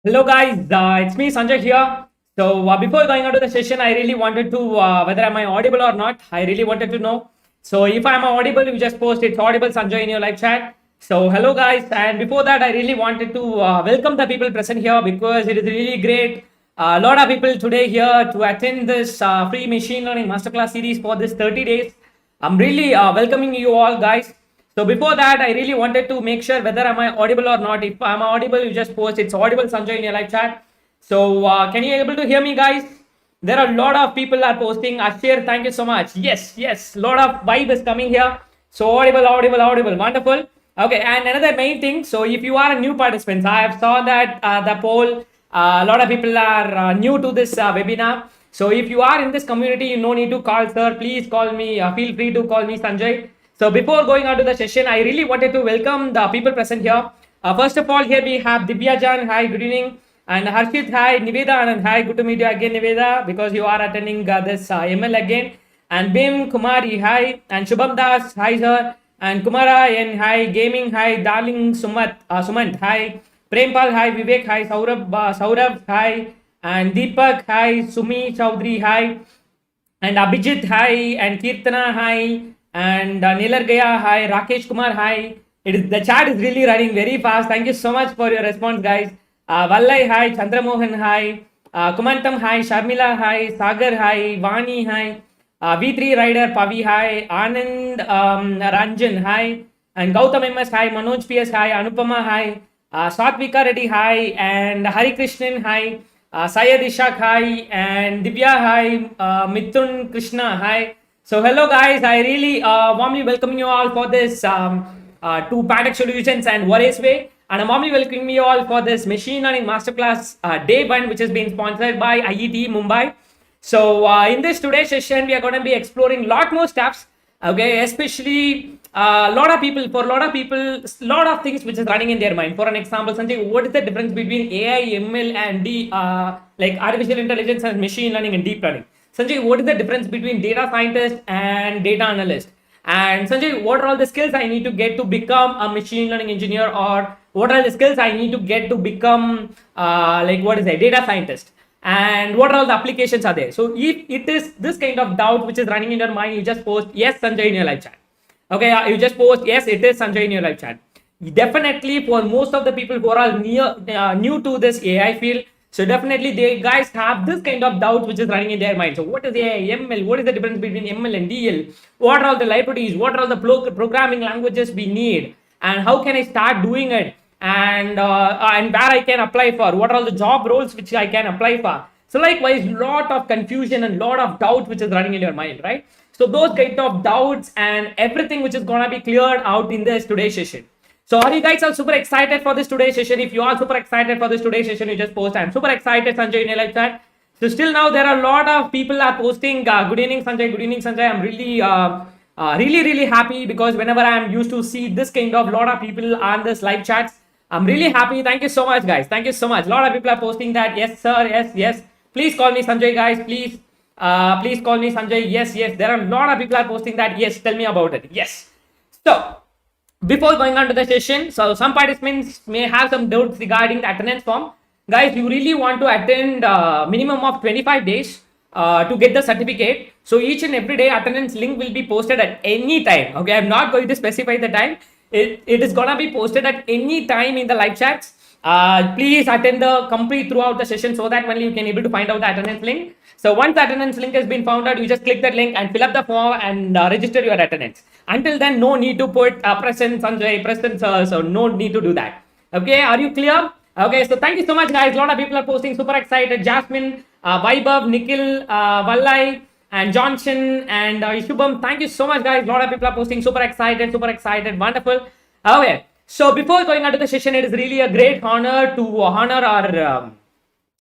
Hello guys, it's me Sanjay here. So before going on to the session, I really wanted to whether am I audible or not. I really wanted to know. So if I'm audible, you just post it's audible Sanjay in your live chat. So hello guys, and before that, I really wanted to welcome the people present here because it is really great. A lot of people today here to attend this free machine learning masterclass series for this 30 days. I'm really welcoming you all guys. So before that, I really wanted to make sure whether am I audible or not. If I'm audible, you just post it's audible Sanjay in your live chat. So can you able to hear me, guys? There are a lot of people are posting. Ashir, thank you so much. Yes, lot of vibe is coming here. So audible, wonderful. Okay, and another main thing. So if you are a new participant, I have saw that the poll. A lot of people are new to this webinar. So if you are in this community, you no need to call sir. Please call me. Feel free to call me Sanjay. So before going on to the session, I really wanted to welcome the people present here. First of all, here we have Divya Jan. Hi, good evening. And Harshit, hi. Niveda Anand, hi. Good to meet you again, Niveda, because you are attending this ML again. And Bim Kumari, hi. And Shubham Das, hi, sir. And Kumara N, hi. Gaming, hi. Darling Sumant, hi. Prempal, hi. Vivek, hi. Saurabh, hi. And Deepak, hi. Sumi Chaudhary, hi. And Abhijit, hi. And Kirtana, hi. And Nilar Gaya, hi. Rakesh Kumar, hi. The chat is really running very fast. Thank you so much for your response, guys. Vallai, hi. Chandramohan, hi. Kumantam, hi. Sharmila, hi. Sagar, hi. Vani, hi. V3 Rider, Pavi, hi. Anand Ranjan, hi. And Gautam MS, hi. Manoj PS, hi. Anupama, hi. Satvika Reddy, hi. And Hari Krishnan, hi. Syed Ishak, hi. And Divya, hi. Mithun Krishna, hi. So hello guys, I really warmly welcome you all for this to Pantech Solutions and Warriors Way. And I'm warmly welcoming you all for this machine learning masterclass day one, which has been sponsored by IET Mumbai. So in this today's session, we are going to be exploring a lot more stuffs. Okay, especially a lot of people, lot of things which is running in their mind. For an example, Sanjay, what is the difference between AI, ML, and like artificial intelligence and machine learning and deep learning? Sanjay, what is the difference between data scientist and data analyst? And Sanjay, what are all the skills I need to get to become a machine learning engineer, or what are the skills I need to get to become like what is a data scientist? And what are all the applications are there? So if it is this kind of doubt which is running in your mind, you just post yes Sanjay in your live chat. Okay, you just post yes it is Sanjay in your live chat. Definitely for most of the people who are new to this AI field, so definitely they guys have this kind of doubt which is running in their mind. So what is AI, ML? What is the difference between ML and DL? What are all the libraries? What are all the programming languages we need? And how can I start doing it? And where I can apply for? What are all the job roles which I can apply for? So likewise, lot of confusion and lot of doubt which is running in your mind, right? So those kind of doubts and everything which is gonna be cleared out in this today's session. So are you guys all super excited for this today's session? If you are super excited for this today's session, you just post I'm super excited, Sanjay, in your live chat. So still now there are a lot of people are posting good evening Sanjay, good evening Sanjay. I'm really happy because whenever I'm used to see this kind of lot of people on this live chats, I'm really happy. Thank you so much, guys. Thank you so much. A lot of people are posting that yes sir, yes. Please call me Sanjay, guys. Please call me Sanjay. Yes. There are a lot of people are posting that yes. Tell me about it. Yes. So before going on to the session, so some participants may have some doubts regarding the attendance form. Guys, you really want to attend minimum of 25 days to get the certificate. So each and every day attendance link will be posted at any time. Okay, I'm not going to specify the time. It is gonna be posted at any time in the live chats. Please attend the complete throughout the session so that only you can able to find out the attendance link. So once the attendance link has been found out, you just click that link and fill up the form and register your attendance. Until then, no need to put present Sanjay, present sir, so no need to do that. Okay, are you clear? Okay, so thank you so much, guys. A lot of people are posting, super excited. Jasmine, Vaibhav, Nikhil, Vallai, and Johnson, and Shubham. Thank you so much, guys. A lot of people are posting, super excited, wonderful. Okay, so before going on to the session, it is really a great honor to honor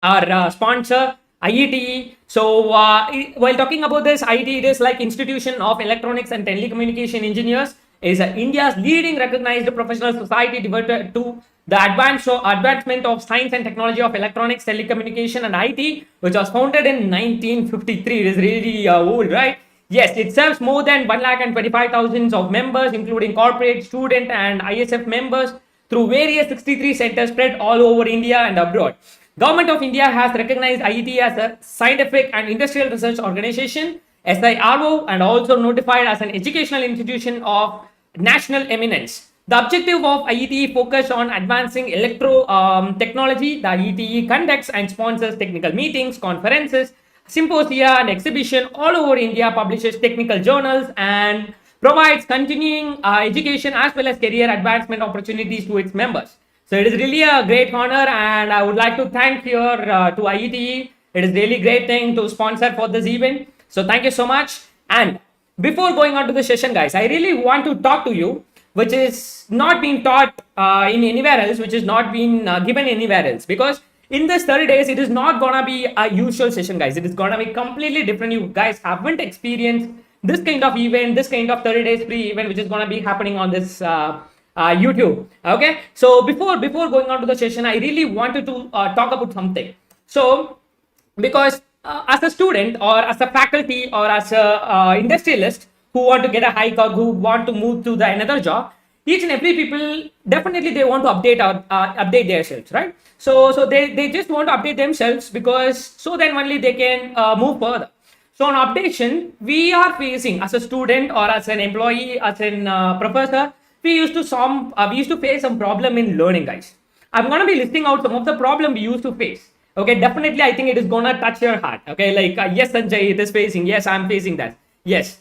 our sponsor, IET. So while talking about this, IET, it is like Institution of Electronics and Telecommunication Engineers, is India's leading recognized professional society devoted to the advancement of science and technology of electronics, telecommunication, and IT, which was founded in 1953. It is really old, right? Yes, it serves more than 1,25,000 of members, including corporate, student, and ISF members. through various 63 centers spread all over India and abroad. Government of India has recognized IET as a scientific and industrial research organization, SIRO, and also notified as an educational institution of national eminence. The objective of IET focus on advancing electro technology. The IET conducts and sponsors technical meetings, conferences, symposia, and exhibition all over India, publishes technical journals, and provides continuing education as well as career advancement opportunities to its members. So it is really a great honor, and I would like to thank here to IET. It is really great thing to sponsor for this event. So thank you so much. And before going on to the session, guys, I really want to talk to you, which is not being taught in anywhere else, which is not being given anywhere else. Because in this 30 days, it is not gonna be a usual session, guys. It is gonna be completely different. You guys haven't experienced this kind of event, this kind of 30 days free event, which is gonna be happening on this YouTube. Okay, so before going on to the session, I really wanted to talk about something. So because as a student or as a faculty or as a industrialist who want to get a hike or who want to move to the another job, each and every people definitely they want to update themselves, right? So they just want to update themselves, because so then only they can move further. So on updation, we are facing as a student or as an employee, as a professor, we used to face some problem in learning, guys. I'm gonna be listing out some of the problem we used to face. Okay, definitely I think it is gonna touch your heart. Okay, like yes, Sanjay, it is facing. Yes, I'm facing that. Yes,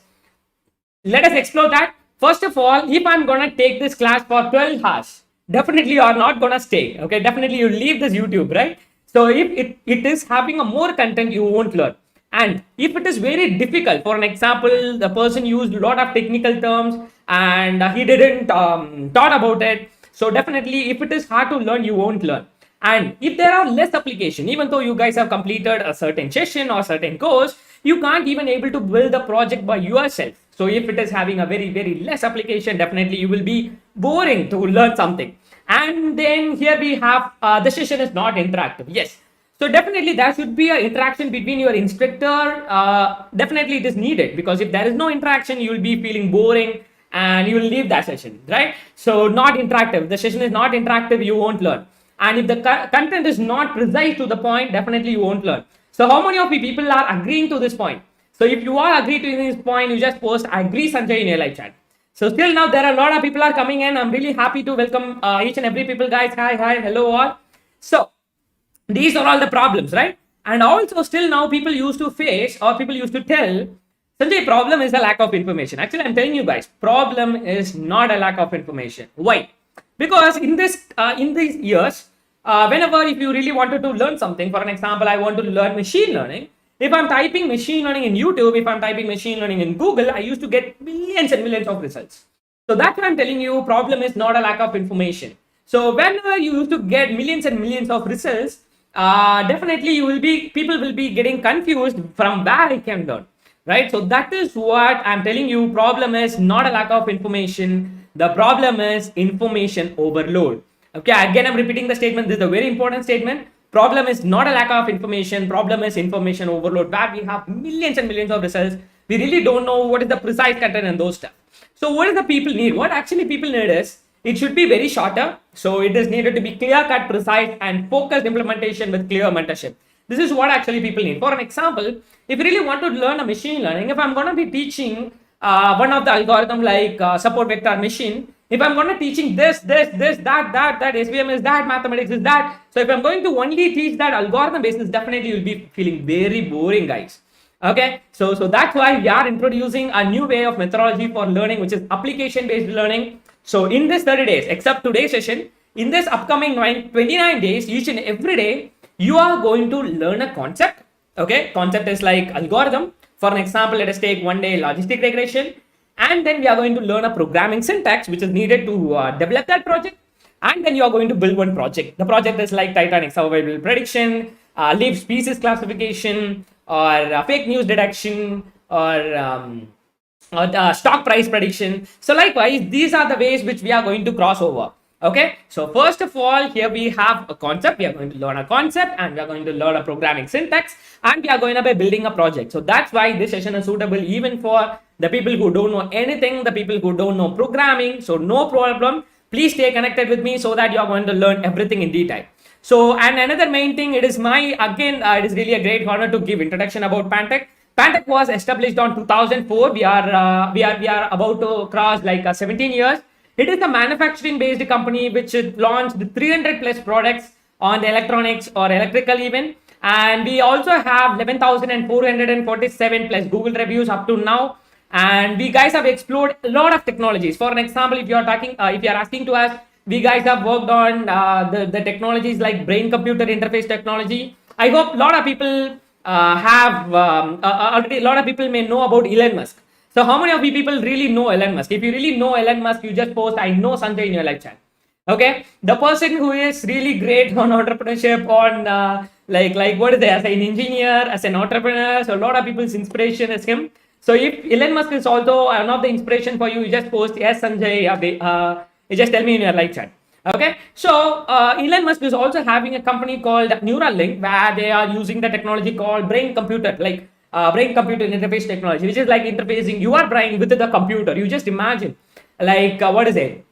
let us explore that. First of all, if I'm gonna take this class for 12 hours, definitely you are not gonna stay. Okay, definitely you leave this YouTube, right? So if it is having a more content, you won't learn. And if it is very difficult, for an example, the person used a lot of technical terms and he didn't thought about it. So definitely if it is hard to learn, you won't learn. And if there are less application, even though you guys have completed a certain session or certain course, you can't even able to build the project by yourself. So if it is having a very, very less application, definitely you will be boring to learn something. And then here we have the session is not interactive. Yes. So definitely there should be an interaction between your instructor. Definitely it is needed, because if there is no interaction, you will be feeling boring and you will leave that session, right? So not interactive. The session is not interactive, you won't learn. And if the content is not precise to the point, definitely you won't learn. So how many of you people are agreeing to this point? So if you all agree to this point, you just post "I agree, Sanjay" in your live chat. So still now there are a lot of people are coming in. I'm really happy to welcome each and every people, guys. Hi, hello all. So these are all the problems, right? And also still now people used to face, or people used to tell, Sanjay, problem is a lack of information. Actually, I'm telling you guys, problem is not a lack of information. Why? Because in these years, whenever if you really wanted to learn something, for an example, I want to learn machine learning. If I'm typing machine learning in YouTube, if I'm typing machine learning in Google, I used to get millions and millions of results. So that's what I'm telling you, problem is not a lack of information. So whenever you used to get millions and millions of results, definitely people will be getting confused from where I can learn, right? So that is what I'm telling you, problem is not a lack of information. The problem is information overload. Okay, again, I'm repeating the statement. This is a very important statement. Problem is not a lack of information. Problem is information overload, where we have millions and millions of results. We really don't know what is the precise content and those stuff. So what does the people need? What actually people need is, it should be very shorter. So it is needed to be clear cut, precise, and focused implementation with clear mentorship. This is what actually people need. For an example, if you really want to learn a machine learning, if I'm going to be teaching one of the algorithm like support vector machine, if I'm going to teaching this, that, SVM is that, mathematics is that. So if I'm going to only teach that algorithm basis, definitely you'll be feeling very boring, guys. Okay, so that's why we are introducing a new way of methodology for learning, which is application based learning. So in this 30 days, except today's session, in this upcoming 29 days, each and every day, you are going to learn a concept. Okay, concept is like algorithm. For an example, let us take one day logistic regression, and then we are going to learn a programming syntax, which is needed to develop that project. And then you are going to build one project. The project is like Titanic survival prediction, leaf species classification, or fake news detection, or stock price prediction. So likewise, these are the ways which we are going to cross over. Okay, so first of all, here we have a concept. We are going to learn a concept, and we are going to learn a programming syntax, and we are going to be building a project. So that's why this session is suitable even for the people who don't know anything, the people who don't know programming. So no problem. Please stay connected with me so that you are going to learn everything in detail. So, and another main thing, it is it is really a great honor to give introduction about Pantech. Pantech was established on 2004. We are about to cross like 17 years. It is a manufacturing based company which launched 300 plus products on the electronics or electrical even. And we also have 11,447 plus Google reviews up to now. And we guys have explored a lot of technologies. For an example, if you are asking to us, we guys have worked on the technologies like brain computer interface technology. I hope a lot of people already, a lot of people may know about Elon Musk. So how many of you people really know Elon Musk? If you really know Elon Musk, you just post I know Sanjay in your live chat. Okay, the person who is really great on entrepreneurship, on like what is there, as an engineer, as an entrepreneur, so a lot of people's inspiration is him. So if Elon Musk is also one of the inspiration for you, you just post yes Sanjay, you just tell me in your live chat. Okay, so Elon Musk is also having a company called Neuralink, where they are using the technology called brain computer interface technology, which is like interfacing your brain with the computer. You just imagine, like what is it?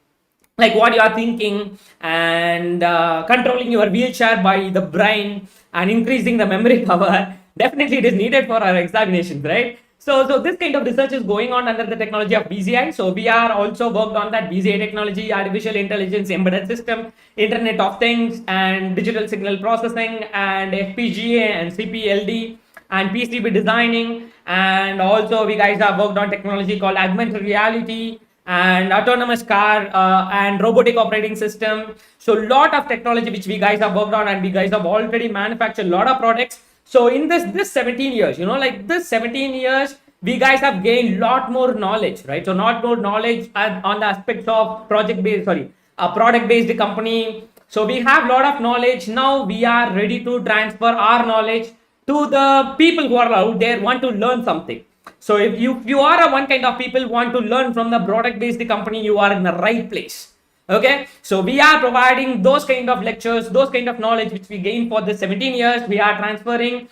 Like what you are thinking, and controlling your wheelchair by the brain and increasing the memory power. Definitely it is needed for our examinations, right? So this kind of research is going on under the technology of BZI. So we are also worked on that BZI technology, artificial intelligence, embedded system, Internet of Things, and digital signal processing, and FPGA and CPLD, and PCB designing. And also we guys have worked on technology called augmented reality and autonomous car and robotic operating system. So lot of technology which we guys have worked on, and we guys have already manufactured a lot of products. So in this 17 years, like this 17 years, we guys have gained lot more knowledge, right? So not more knowledge on the aspects of product based company. So we have lot of knowledge. Now we are ready to transfer our knowledge to the people who are out there want to learn something. So if you are one kind of people want to learn from the product based company, you are in the right place. Okay, so we are providing those kind of lectures, those kind of knowledge which we gained for the 17 years. We are transferring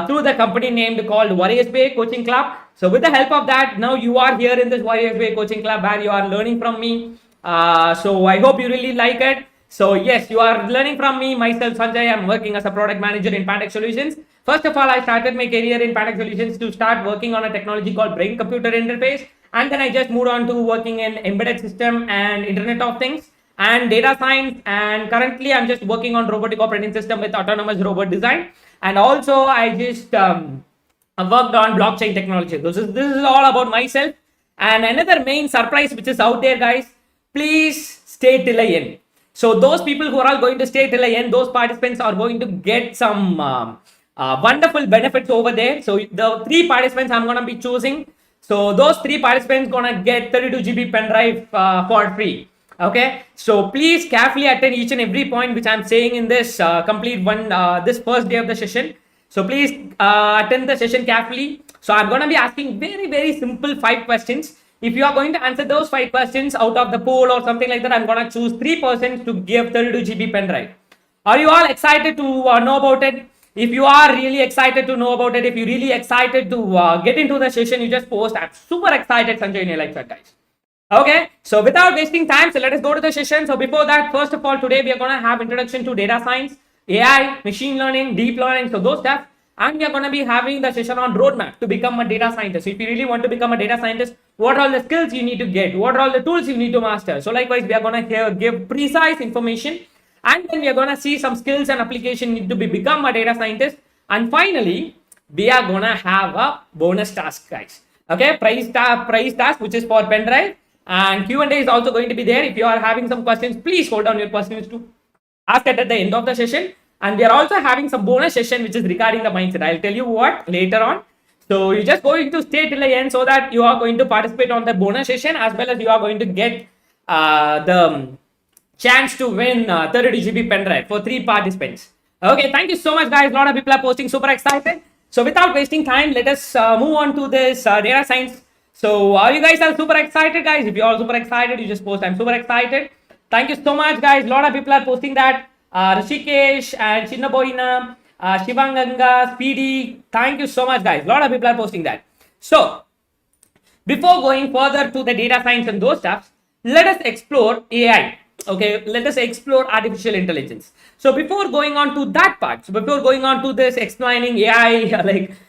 through the company named called Warriors Bay Coaching Club. So with the help of that, now you are here in this Warriors Bay Coaching Club where you are learning from me. So I hope you really like it. So yes, you are learning from me, myself Sanjay. I'm working as a product manager in Pantech Solutions. First of all, I started my career in Pantech Solutions to start working on a technology called brain computer interface. And then I just moved on to working in embedded system and Internet of Things and data science. And currently I'm just working on robotic operating system with autonomous robot design. And also I just worked on blockchain technology. This is all about myself. And another main surprise which is out there, guys, please stay till the end. So those people who are all going to stay till the end, those participants are going to get some wonderful benefits over there. So the 3 participants I'm going to be choosing. So those 3 participants gonna get 32 GB pen drive for free. Okay, so please carefully attend each and every point which I'm saying in this this first day of the session. So please attend the session carefully. So I'm gonna be asking very simple 5 questions. If you are going to answer those 5 questions out of the poll or something like that, I'm gonna choose 3 persons to give 32 GB pen drive. Are you all excited to know about it? If you are really excited to know about it, if you're really excited to get into the session, you just post, I'm super excited, Sanjay, in your live chat, guys. Okay, so without wasting time, so let us go to the session. So before that, first of all, today we are going to have introduction to data science, AI, machine learning, deep learning, so those stuff. And we are going to be having the session on roadmap to become a data scientist. So if you really want to become a data scientist, what are all the skills you need to get? What are all the tools you need to master? So likewise, we are going to give precise information. And then we are going to see some skills and application need to become a data scientist. And finally, we are going to have a bonus task, guys. Okay, prize task, which is for pen drive. And Q&A is also going to be there. If you are having some questions, please hold on your questions to ask it at the end of the session. And we are also having some bonus session, which is regarding the mindset. I'll tell you what later on. So you're just going to stay till the end so that you are going to participate on the bonus session, as well as you are going to get the chance to win 30 GB pen drive for 3 participants. Okay, thank you so much, guys. A lot of people are posting, super excited. So without wasting time, let us move on to this data science. So are you guys all super excited, guys? If you're all super excited, you just post, I'm super excited. Thank you so much, guys. A lot of people are posting that. Rishikesh and Chinnaboina, Shivanganga, Speedy. Thank you so much, guys. A lot of people are posting that. So before going further to the data science and those stuff, let us explore AI. Okay, let us explore artificial intelligence. So before going on to that part, so before going on to this explaining AI,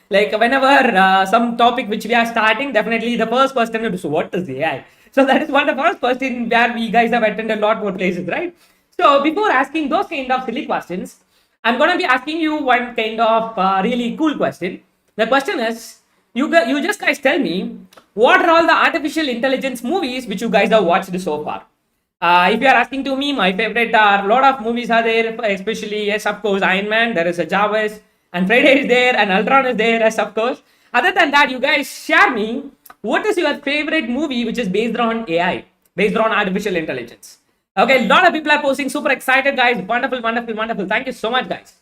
like whenever some topic which we are starting, definitely the first question is, so what is AI? So that is one of the first question where we guys have attended a lot more places, right? So before asking those kind of silly questions, I'm gonna be asking you one kind of really cool question. The question is, you just guys tell me what are all the artificial intelligence movies which you guys have watched so far. If you are asking to me, my favorite are a lot of movies are there, especially yes, of course, Iron Man. There is a Jarvis, and Friday is there, and Ultron is there, yes, of course. Other than that, you guys share me what is your favorite movie which is based on AI, based on artificial intelligence. Okay, a lot of people are posting, super excited, guys. Wonderful, wonderful, wonderful. Thank you so much, guys.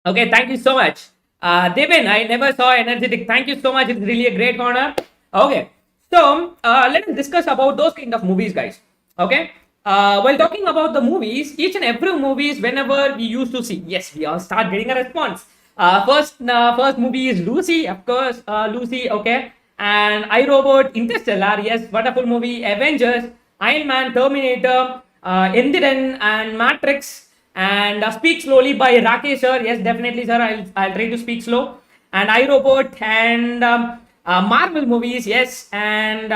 Okay, thank you so much. Devin, I never saw energetic. Thank you so much. It's really a great honor. Okay, so let us discuss about those kind of movies, guys. Okay, while talking about the movies, each and every movies, whenever we used to see, yes, we all start getting a response. First movie is Lucy, of course, Lucy. Okay, and iRobot, Interstellar, yes, wonderful movie. Avengers, Iron Man, Terminator, Endiran, and Matrix, and Speak Slowly by Rakesh sir. Yes, definitely, sir. I'll try to speak slow. And iRobot and Marvel movies, yes, and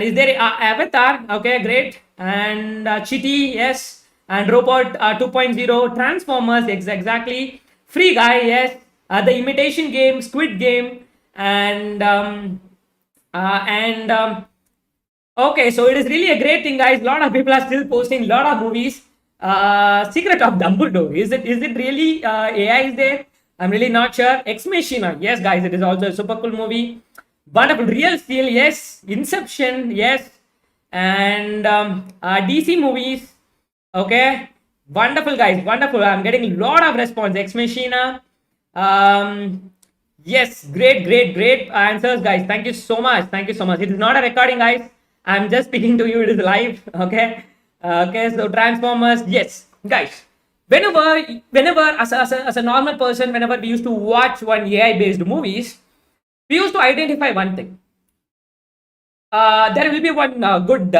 is there Avatar? Okay, great. And Chitty, yes, and Robot 2.0, Transformers, exactly. Free Guy, yes. The Imitation Game, Squid Game, and okay, so it is really a great thing, guys. A lot of people are still posting a lot of movies. Secret of Dumbledore. Is it really AI is there? I'm really not sure. Ex Machina. Yes, guys, it is also a super cool movie. Wonderful. Real Steel. Yes. Inception. Yes. And DC movies. Okay. Wonderful, guys. Wonderful. I'm getting a lot of response. Ex Machina. Yes. Great, great, great answers, guys. Thank you so much. Thank you so much. It is not a recording, guys. I'm just speaking to you. It is live. Okay. Okay. So Transformers. Yes, guys. Whenever as a normal person, whenever we used to watch one AI based movies, we used to identify one thing. There will be one good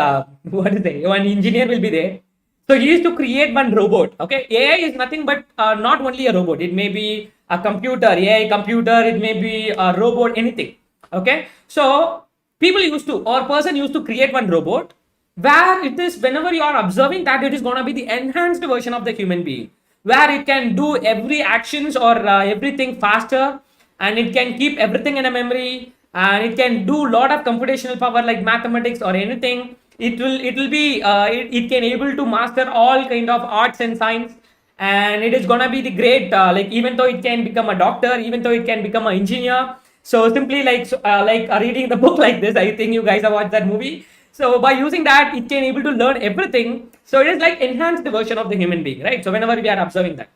what is it? One engineer will be there. So he used to create one robot. Okay, AI is nothing but not only a robot. It may be a computer, AI computer. It may be a robot, anything. Okay, so people used to or person used to create one robot where it is whenever you are observing that it is going to be the enhanced version of the human being where it can do every actions or everything faster, and it can keep everything in a memory, and it can do a lot of computational power like mathematics or anything. It will be it can able to master all kind of arts and science, and it is gonna be the great like even though it can become a doctor, even though it can become an engineer. So simply like reading the book like this, I think you guys have watched that movie. So by using that, it can able to learn everything. So it is like enhanced version of the human being, right? So whenever we are observing that,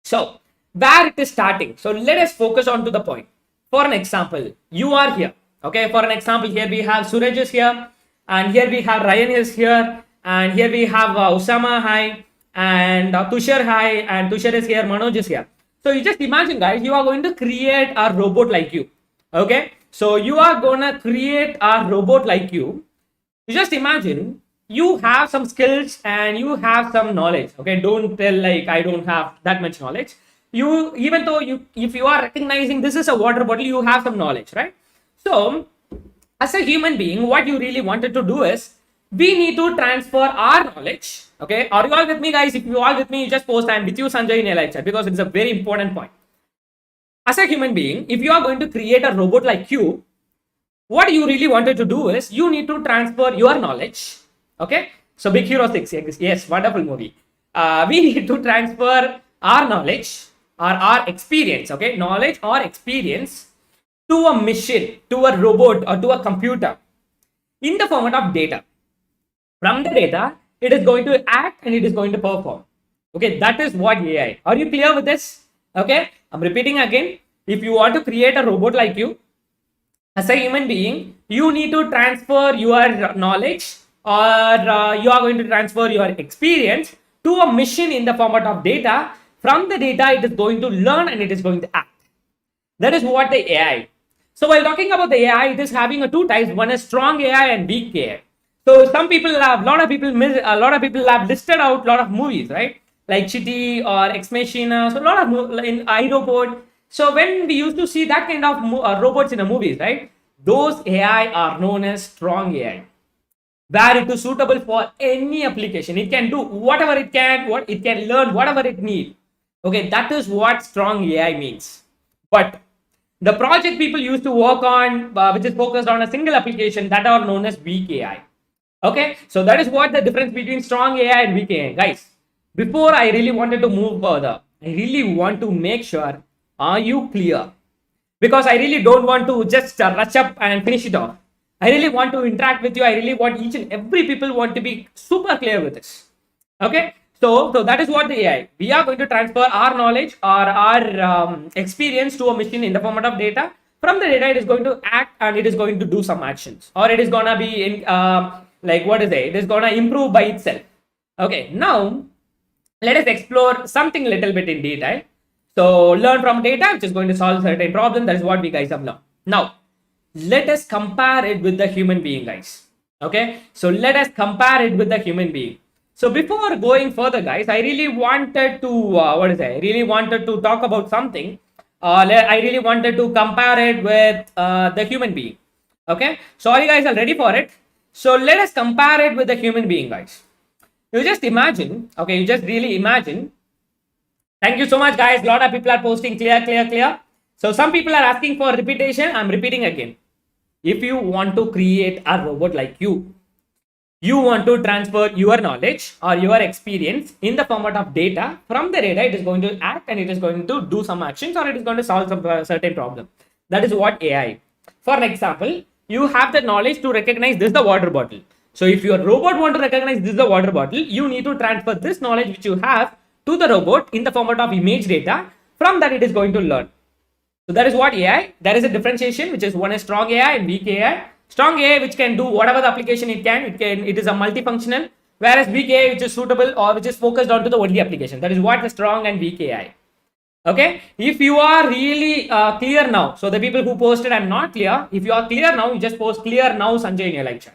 so where it is starting. So let us focus on to the point. For an example, you are here. Okay, for an example, here we have Suraj is here, and here we have Ryan is here, and here we have Usama, hi, and Tushar, hi, and Tushar is here, Manoj is here. So you just imagine, guys, you are going to create a robot like you. Okay, so you are gonna create a robot like you. You just imagine you have some skills and you have some knowledge. Okay, don't tell like I don't have that much knowledge. You even though you if you are recognizing this is a water bottle, you have some knowledge, right? So as a human being, what you really wanted to do is we need to transfer our knowledge. Okay, are you all with me, guys? If you are with me, just post I'm with you, Sanjay, in a live chat, because it's a very important point. As a human being, if you are going to create a robot like you, what you really wanted to do is you need to transfer your knowledge. Okay, so Big Hero 6, yes, wonderful movie. We need to transfer our knowledge or our experience, okay, knowledge or experience to a machine, to a robot, or to a computer in the format of data. From the data, it is going to act and it is going to perform. Okay, that is what AI. Are you clear with this? Okay, I'm repeating again. If you want to create a robot like you, as a human being, you need to transfer your knowledge or you are going to transfer your experience to a machine in the format of data. From the data, it is going to learn and it is going to act. That is what the AI. So while talking about the AI, it is having a two types. One is strong AI and weak AI. So some people have, a lot of people have listed out a lot of movies, right? Like Chitty or Ex Machina. So a lot of in iRobot. So when we used to see that kind of robots in the movies, right? Those AI are known as strong AI, where it is suitable for any application. It can do whatever it can, what it can learn, whatever it needs. Okay, that is what strong AI means. But the project people used to work on, which is focused on a single application, that are known as weak AI. Okay, so that is what the difference between strong AI and weak AI, guys. Before I really wanted to move further, I really want to make sure, are you clear? Because I really don't want to just rush up and finish it off. I really want to interact with you. I really want each and every people want to be super clear with this. Okay, so that is what the AI. We are going to transfer our knowledge or our experience to a machine in the format of data. From the data, it is going to act and it is going to do some actions, or it is gonna be in like what is it? It is gonna improve by itself. Okay, now let us explore something a little bit in detail. So learn from data, which is going to solve certain problem. That is what we guys have learned. Now, let us compare it with the human being, guys. Okay, so let us compare it with the human being. So before going further, guys, I really wanted to I really wanted to talk about something. I really wanted to compare it with the human being. Okay, sorry guys, I'm ready for it. So let us compare it with the human being, guys. You just imagine. Okay, you just really imagine. Thank you so much, guys. A lot of people are posting clear, clear, clear. So some people are asking for repetition. I'm repeating again. If you want to create a robot like you want to transfer your knowledge or your experience in the format of data. From the data, it is going to act and it is going to do some actions, or it is going to solve some certain problem. That is what AI. For an example, you have the knowledge to recognize this is the water bottle. So if your robot want to recognize this is the water bottle, you need to transfer this knowledge which you have to the robot in the format of image data. From that, it is going to learn. So that is what AI. There is a differentiation, which is one is strong AI and weak AI. Strong AI, which can do whatever the application it can. It is a multifunctional. Whereas weak AI, which is suitable or which is focused onto the only application. That is what the strong and weak AI. Okay. If you are really clear now, so the people who posted I'm not clear. If you are clear now, you just post clear now, Sanjay, in your live chat.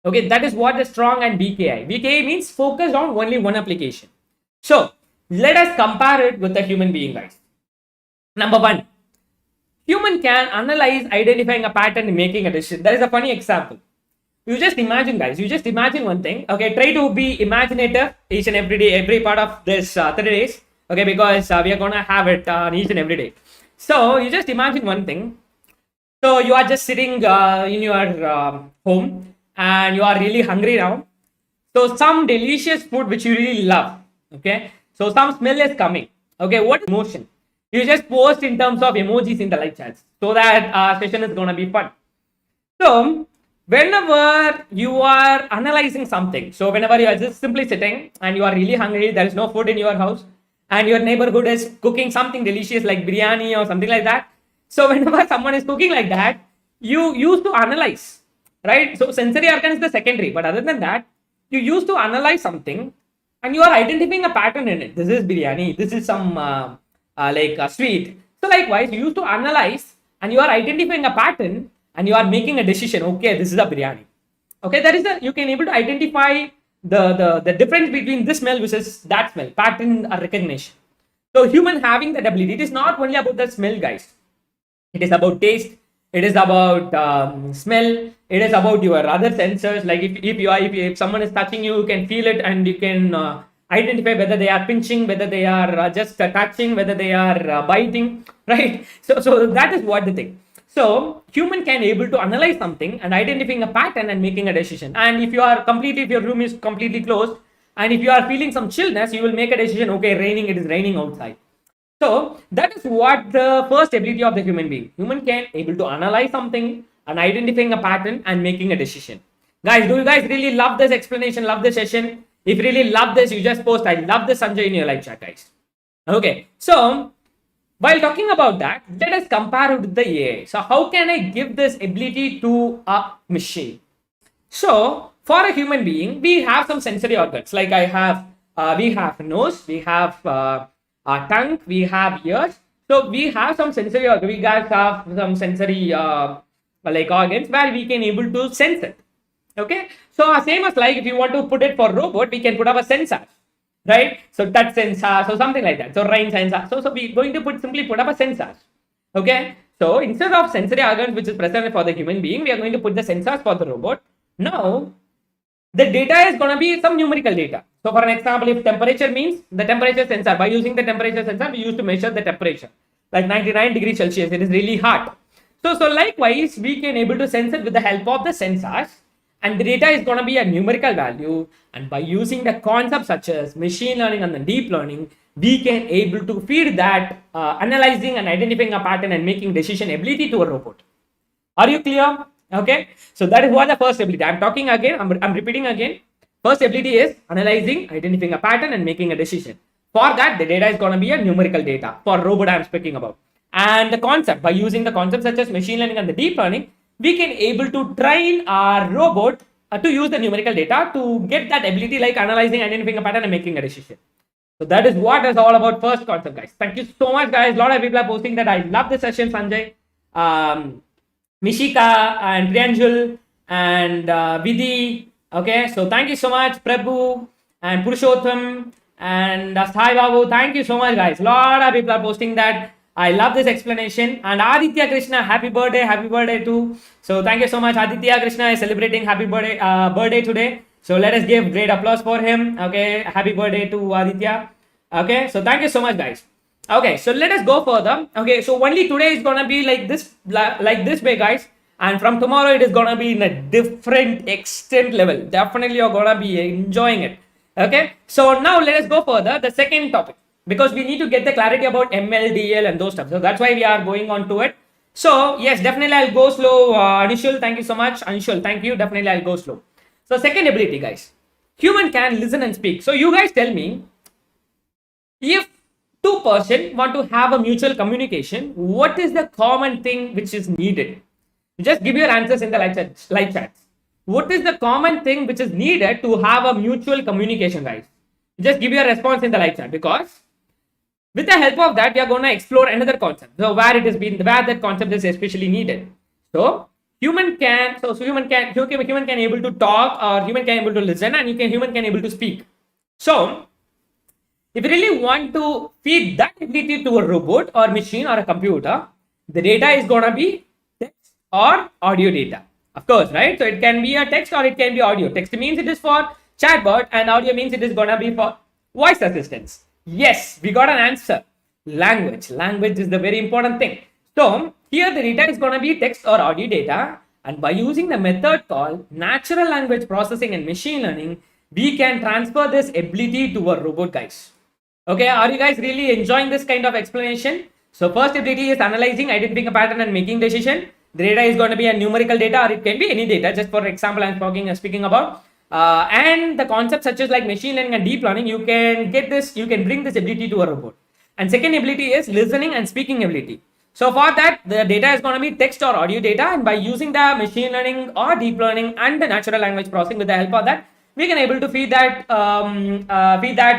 Okay, that is what the strong and weak AI. Weak AI means focused on only one application. So let us compare it with the human being, guys. Number one, human can analyze identifying a pattern and making a decision. That is a funny example. You just imagine, guys. You just imagine one thing. Okay, try to be imaginative each and every day, every part of this 30 days. Okay, because we are gonna have it each and every day. So you just imagine one thing. So you are just sitting in your home and you are really hungry now. So some delicious food which you really love. Okay, so some smell is coming. Okay, what is emotion? You just post in terms of emojis in the live chats so that our session is gonna be fun. So whenever you are analyzing something, so whenever you are just simply sitting and you are really hungry, there is no food in your house, and your neighborhood is cooking something delicious like biryani or something like that. So whenever someone is cooking like that, you used to analyze, right? So sensory organ is the secondary, but other than that, you used to analyze something and you are identifying a pattern in it. This is biryani. This is some like a sweet. So likewise, you used to analyze and you are identifying a pattern and you are making a decision. Okay, this is a biryani. Okay, that is the you can able to identify the difference between this smell versus that smell, pattern recognition. So human having that ability, it is not only about the smell, guys. It is about taste. It is about smell. It is about your other sensors. Like if someone is touching you, you can feel it and you can identify whether they are pinching, whether they are just touching, whether they are biting, right? So that is what the thing. So human can able to analyze something and identifying a pattern and making a decision. And if if your room is completely closed, and if you are feeling some chillness, you will make a decision. Okay, raining. It is raining outside. So that is what the first ability of the human being. Human can able to analyze something and identifying a pattern and making a decision. Guys, do you guys really love this explanation? Love this session? If you really love this, you just post I love this Sanjay in your live chat, guys. Okay, so while talking about that, let us compare it with the AI. So how can I give this ability to a machine? So for a human being, we have some sensory organs. Like we have nose, we have tongue, we have ears. So we have some sensory organs. We guys have some sensory like organs where we can able to sense it. Okay, so same as like if you want to put it for robot, we can put up a sensor, right? So touch sensor, so something like that. So rain sensor. So we're going to simply put up a sensor. Okay, so instead of sensory organs which is present for the human being, we are going to put the sensors for the robot. Now the data is going to be some numerical data. So for an example, if temperature means the temperature sensor, by using the temperature sensor, we used to measure the temperature like 99 degrees Celsius. It is really hot. So likewise, we can able to sense it with the help of the sensors, and the data is going to be a numerical value. And by using the concepts such as machine learning and the deep learning, we can able to feed that analyzing and identifying a pattern and making decision ability to a robot. Are you clear? Okay. So that is what the first ability. I'm talking again. I'm repeating again. First ability is analyzing, identifying a pattern, and making a decision. For that, the data is going to be a numerical data for robot I'm speaking about. And the concept, by using the concepts such as machine learning and the deep learning, we can able to train our robot to use the numerical data to get that ability like analyzing, identifying a pattern, and making a decision. So that is what is all about first concept, guys. Thank you so much, guys. A lot of people are posting that. I love the session, Sanjay. Mishika and Priyanjul and Vidhi. Okay, so thank you so much, Prabhu and Purushottam and Sai Babu. Thank you so much, guys. A lot of people are posting that. I love this explanation. And Aditya Krishna, happy birthday too. So thank you so much. Aditya Krishna is celebrating happy birthday today. So let us give great applause for him. Okay, happy birthday to Aditya. Okay, so thank you so much, guys. Okay, so let us go further. Okay, so only today is gonna be like this way, guys, and from tomorrow it is gonna be in a different extent level. Definitely you're gonna be enjoying it. Okay, so now let us go further. The second topic, because we need to get the clarity about ML, DL, and those stuff. So that's why we are going on to it. So yes, definitely I'll go slow. Anishul, thank you so much. Anishul, thank you. Definitely I'll go slow. So second ability, guys, human can listen and speak. So you guys tell me, if two person want to have a mutual communication, what is the common thing which is needed? Just give your answers in the live chats. What is the common thing which is needed to have a mutual communication, guys? Just give your response in the live chat, because with the help of that we are going to explore another concept. So where that concept is especially needed. So human can able to talk, or human can able to listen, and human can able to speak. So if you really want to feed that ability to a robot or machine or a computer, the data is going to be text or audio data. Of course, right? So it can be a text or it can be audio. Text means it is for chatbot, and audio means it is going to be for voice assistants. Yes, we got an answer. Language. Language is the very important thing. So here the data is going to be text or audio data, and by using the method called natural language processing and machine learning, we can transfer this ability to a robot, guys. Okay, are you guys really enjoying this kind of explanation? So first ability is analyzing, identifying a pattern, and making decision. The data is going to be a numerical data, or it can be any data. Just for example, I'm speaking about. And the concepts such as like machine learning and deep learning, you can bring this ability to a robot. And second ability is listening and speaking ability. So for that, the data is going to be text or audio data, and by using the machine learning or deep learning and the natural language processing, with the help of that, we can able to feed that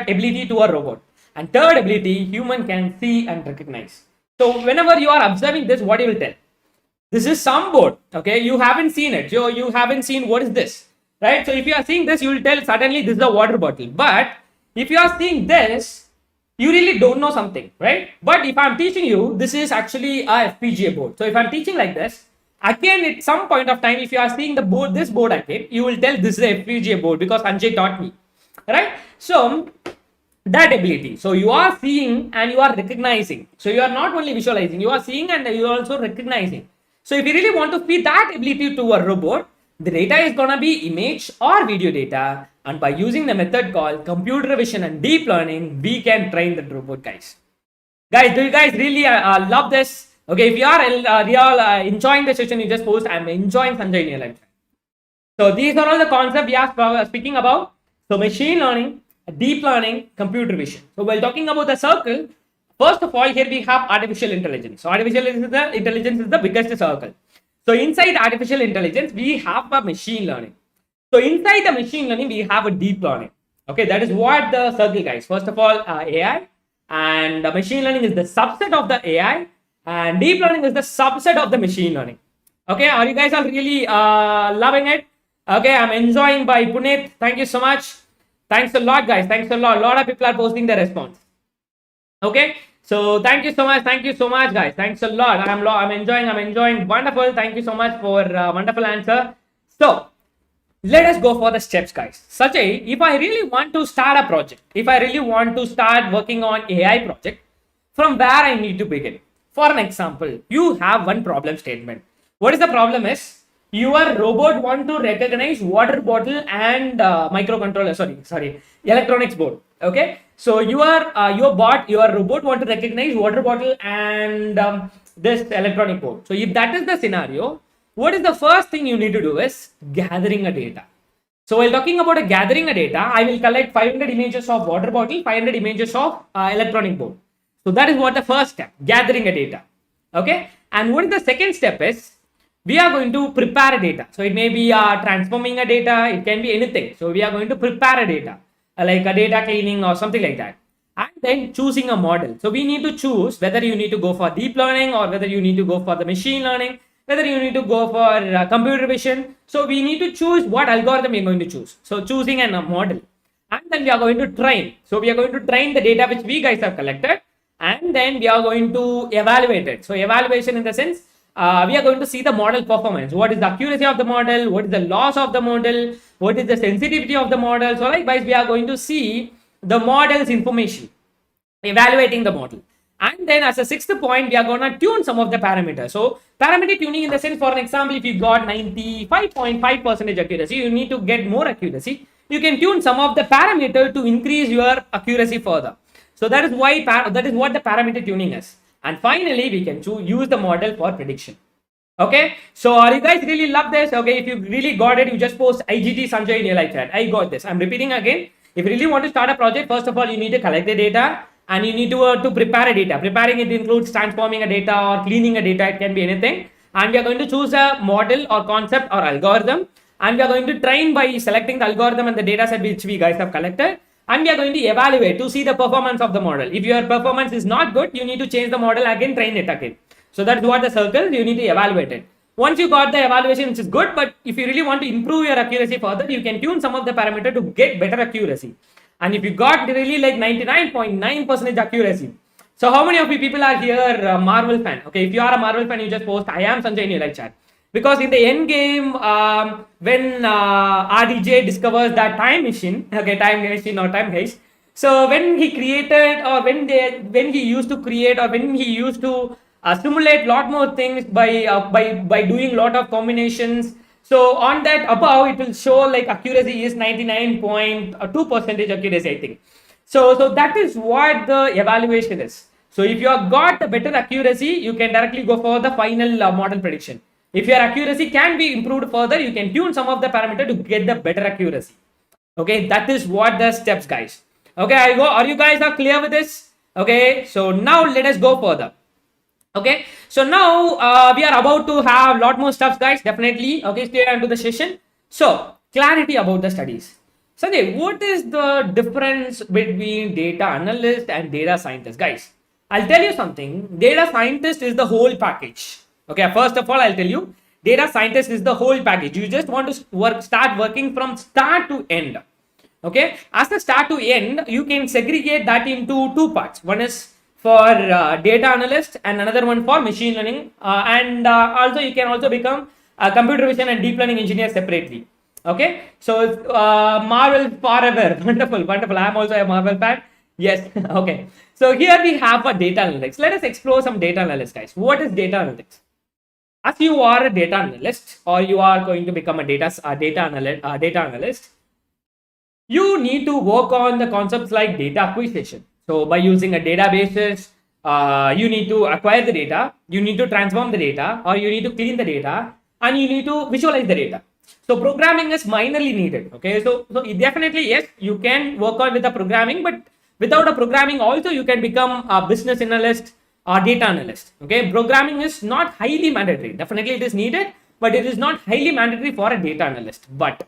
ability to a robot. And third ability, human can see and recognize. So whenever you are observing this, what you will tell? This is some board. Okay, you haven't seen it. You haven't seen what is this, right? So if you are seeing this, you will tell suddenly this is a water bottle. But if you are seeing this, you really don't know something, right? But if I'm teaching you, this is actually a FPGA board. So if I'm teaching like this, again at some point of time, if you are seeing this board again, you will tell this is a FPGA board because Sanjay taught me, right? So that ability. So you are seeing and you are recognizing. So you are not only visualizing, you are seeing and you are also recognizing. So if you really want to feed that ability to a robot, the data is going to be image or video data. And by using the method called computer vision and deep learning, we can train the robot, guys. Guys, do you guys really love this? Okay, if you are enjoying the session, you just post, I'm enjoying Sanjay in your life. So these are all the concepts we are speaking about. So machine learning, deep learning, computer vision. So while talking about the circle, first of all, here we have artificial intelligence. So artificial intelligence is the biggest circle. So inside artificial intelligence, we have a machine learning. So inside the machine learning, we have a deep learning. Okay, that is what the circle, guys. First of all, AI, and the machine learning is the subset of the AI, and deep learning is the subset of the machine learning. Okay, are you guys all really loving it? Okay, I'm enjoying by Puneet. Thank you so much. Thanks a lot, guys. Thanks a lot. A lot of people are posting the response. Okay, so thank you so much. Thank you so much, guys. Thanks a lot. I'm enjoying. I'm enjoying. Wonderful. Thank you so much for wonderful answer. So let us go for the steps, guys. Sanjay, if I really want to start a project, if I really want to start working on AI project, from where I need to begin? For an example, you have one problem statement. What is the problem is your robot want to recognize water bottle and microcontroller. Sorry, electronics board. Okay, so your robot want to recognize water bottle and this electronic board. So if that is the scenario, what is the first thing you need to do is gathering a data. So while talking about gathering a data, I will collect 500 images of water bottle, 500 images of electronic board. So that is what the first step, gathering a data. Okay. And what is the second step is we are going to prepare a data. So it may be transforming a data. It can be anything. So we are going to prepare a data like a data cleaning or something like that. And then choosing a model. So we need to choose whether you need to go for deep learning or whether you need to go for the machine learning, whether you need to go for computer vision. So we need to choose what algorithm you're going to choose. So choosing a model. And then we are going to train. So we are going to train the data which we guys have collected. And then we are going to evaluate it. So evaluation in the sense, we are going to see the model performance. What is the accuracy of the model? What is the loss of the model? What is the sensitivity of the model? So likewise, we are going to see the model's information, evaluating the model. And then as a sixth point, we are going to tune some of the parameters. So parameter tuning in the sense, for an example, if you got 95.5% accuracy, you need to get more accuracy. You can tune some of the parameter to increase your accuracy further. So that is why that is what the parameter tuning is. And finally, we can use the model for prediction. Okay, so are you guys really love this? Okay, if you really got it, you just post IGT Sanjay in your live chat. I got this. I'm repeating again. If you really want to start a project, first of all, you need to collect the data and you need to prepare a data. Preparing it includes transforming a data or cleaning a data. It can be anything. And we are going to choose a model or concept or algorithm. And we are going to train by selecting the algorithm and the data set which we guys have collected. And we are going to evaluate to see the performance of the model. If your performance is not good, you need to change the model again, train it again. So that's what the circle, you need to evaluate it. Once you got the evaluation, which is good, but if you really want to improve your accuracy further, you can tune some of the parameter to get better accuracy. And if you got really like 99.9% accuracy, so how many of you people are here Marvel fan? Okay, if you are a Marvel fan, you just post I am Sanjay in your live chat. Because in the end game, when RDJ discovers that time machine, okay, time machine or time heist. So when he created, or when he used to create, or when he used to simulate lot more things by doing lot of combinations. So on that above, it will show like accuracy is 99.2% accuracy, I think. So that is what the evaluation is. So if you have got the better accuracy, you can directly go for the final model prediction. If your accuracy can be improved further, you can tune some of the parameter to get the better accuracy. Okay, that is what the steps, guys. Okay, are you guys are clear with this? Okay, so now let us go further. Okay, so now we are about to have a lot more stuff, guys. Definitely. Okay, stay on to the session. So clarity about the studies. Sanjay, what is the difference between data analyst and data scientist, guys? I'll tell you something. Data scientist is the whole package. Okay, first of all, I'll tell you, data scientist is the whole package. You just want to start working from start to end. Okay, as the start to end, you can segregate that into two parts. One is for data analyst and another one for machine learning. And also you can also become a computer vision and deep learning engineer separately. Okay, so Marvel forever. Wonderful, wonderful. I'm also a Marvel fan. Yes. Okay. So here we have a data analytics. Let us explore some data analytics, guys. What is data analytics? As you are a data analyst, or you are going to become a data analyst, you need to work on the concepts like data acquisition. So by using a databases, you need to acquire the data, you need to transform the data, or you need to clean the data, and you need to visualize the data. So programming is minorly needed. Okay, so definitely yes, you can work on with the programming, but without a programming also you can become a business analyst or data analyst. Okay, programming is not highly mandatory. Definitely it is needed, but it is not highly mandatory for a data analyst. But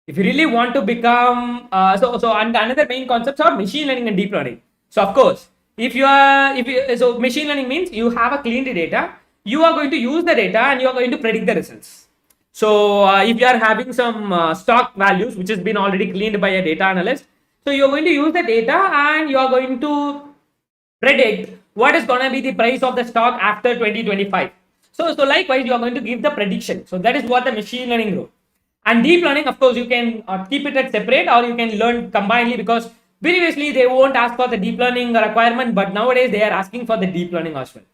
if you really want to become and another main concepts are machine learning and deep learning. So of course, so machine learning means you have a clean data, you are going to use the data and you are going to predict the results. So if you are having some stock values which has been already cleaned by a data analyst, so you're going to use the data and you are going to predict what is going to be the price of the stock after 2025. So likewise, you are going to give the prediction. So that is what the machine learning role. And deep learning, of course, you can keep it at separate or you can learn combinedly, because previously they won't ask for the deep learning requirement, but nowadays they are asking for the deep learning as well.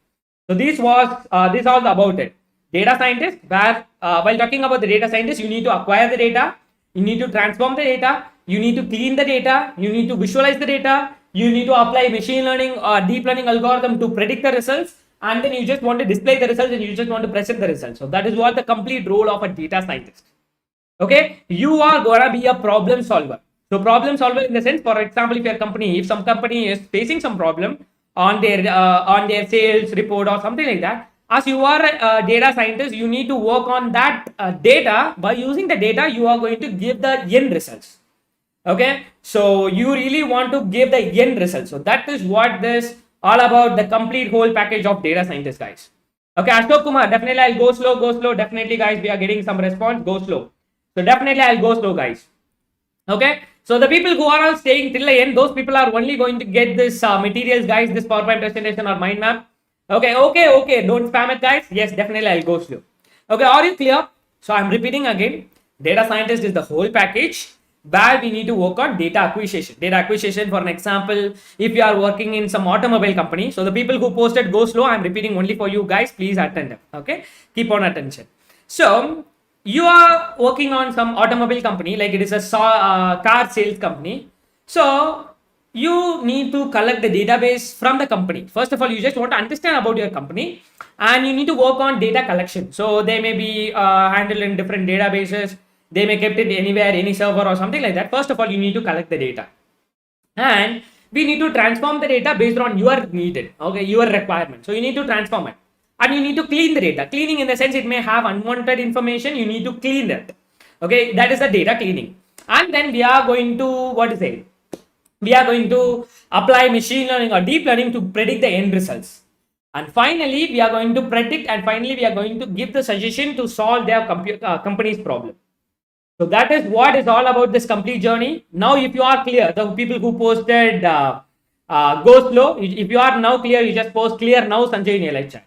So this was about it. Data scientist, where while talking about the data scientist, you need to acquire the data, you need to transform the data, you need to clean the data, you need to visualize the data, you need to apply machine learning or deep learning algorithm to predict the results, and then you just want to display the results and you just want to present the results. So that is what the complete role of a data scientist. Okay, you are gonna be a problem solver. So problem solver in the sense, for example, if some company is facing some problem on their sales report or something like that, as you are a data scientist, you need to work on that data. By using the data, you are going to give the end results. Okay, so you really want to give the end result. So that is what this all about, the complete whole package of data scientist, guys. Okay, Ashok Kumar, definitely I'll go slow, definitely, guys, we are getting some response. Go slow. So definitely I'll go slow, guys. Okay, so the people who are all staying till the end, those people are only going to get this materials, guys, this PowerPoint presentation or mind map. Okay, don't spam it, guys. Yes, definitely I'll go slow. Okay, are you clear? So I'm repeating again, data scientist is the whole package where we need to work on data acquisition. Data acquisition, for an example, if you are working in some automobile company, so the people who posted go slow, I'm repeating only for you guys, please attend them. Okay, keep on attention. So you are working on some automobile company, like it is a car sales company. So you need to collect the database from the company. First of all, you just want to understand about your company and you need to work on data collection. So they may be handled in different databases, they may kept it anywhere, any server or something like that. First of all, you need to collect the data and we need to transform the data based on your needed, okay, your requirement. So you need to transform it and you need to clean the data. Cleaning in the sense, it may have unwanted information, you need to clean it. Okay, that is the data cleaning. And then we are going to we are going to apply machine learning or deep learning to predict the end results. And finally, we are going to predict and finally we are going to give the suggestion to solve their company's problem. So that is what is all about this complete journey. Now, if you are clear, the people who posted go slow, if you are now clear, you just post clear now, Sanjay, in your live chat.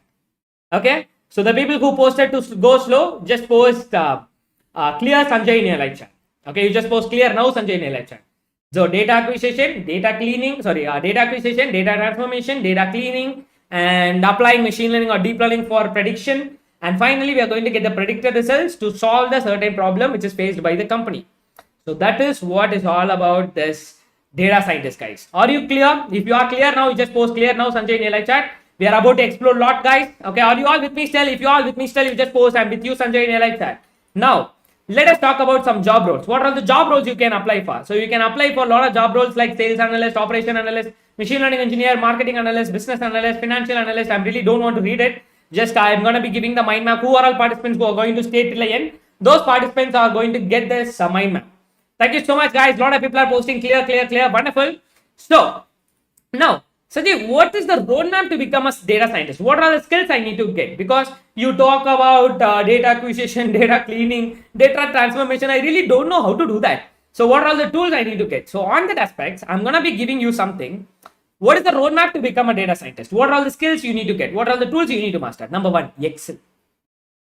Okay, so the people who posted to go slow, just post clear Sanjay in your live chat. Okay, you just post clear now, Sanjay in your live chat. So data acquisition, data cleaning, data acquisition, data transformation, data cleaning, and applying machine learning or deep learning for prediction. And finally, we are going to get the predicted results to solve the certain problem which is faced by the company. So that is what is all about this data scientist, guys. Are you clear? If you are clear now, you just post clear now, Sanjay, in your live chat. We are about to explore a lot, guys. Okay, are you all with me still? If you are all with me still, you just post I'm with you, Sanjay, in your live chat. Now, let us talk about some job roles. What are the job roles you can apply for? So you can apply for a lot of job roles like sales analyst, operation analyst, machine learning engineer, marketing analyst, business analyst, financial analyst. I really don't want to read it. Just I'm going to be giving the mind map. Who are all participants who are going to stay till the end? Those participants are going to get this mind map. Thank you so much, guys. A lot of people are posting clear. Wonderful. So now, Sanjay, what is the roadmap to become a data scientist? What are the skills I need to get? Because you talk about data acquisition, data cleaning, data transformation. I really don't know how to do that. So what are the tools I need to get? So on that aspects, I'm going to be giving you something. What is the roadmap to become a data scientist? What are the skills you need to get? What are the tools you need to master? Number one, Excel.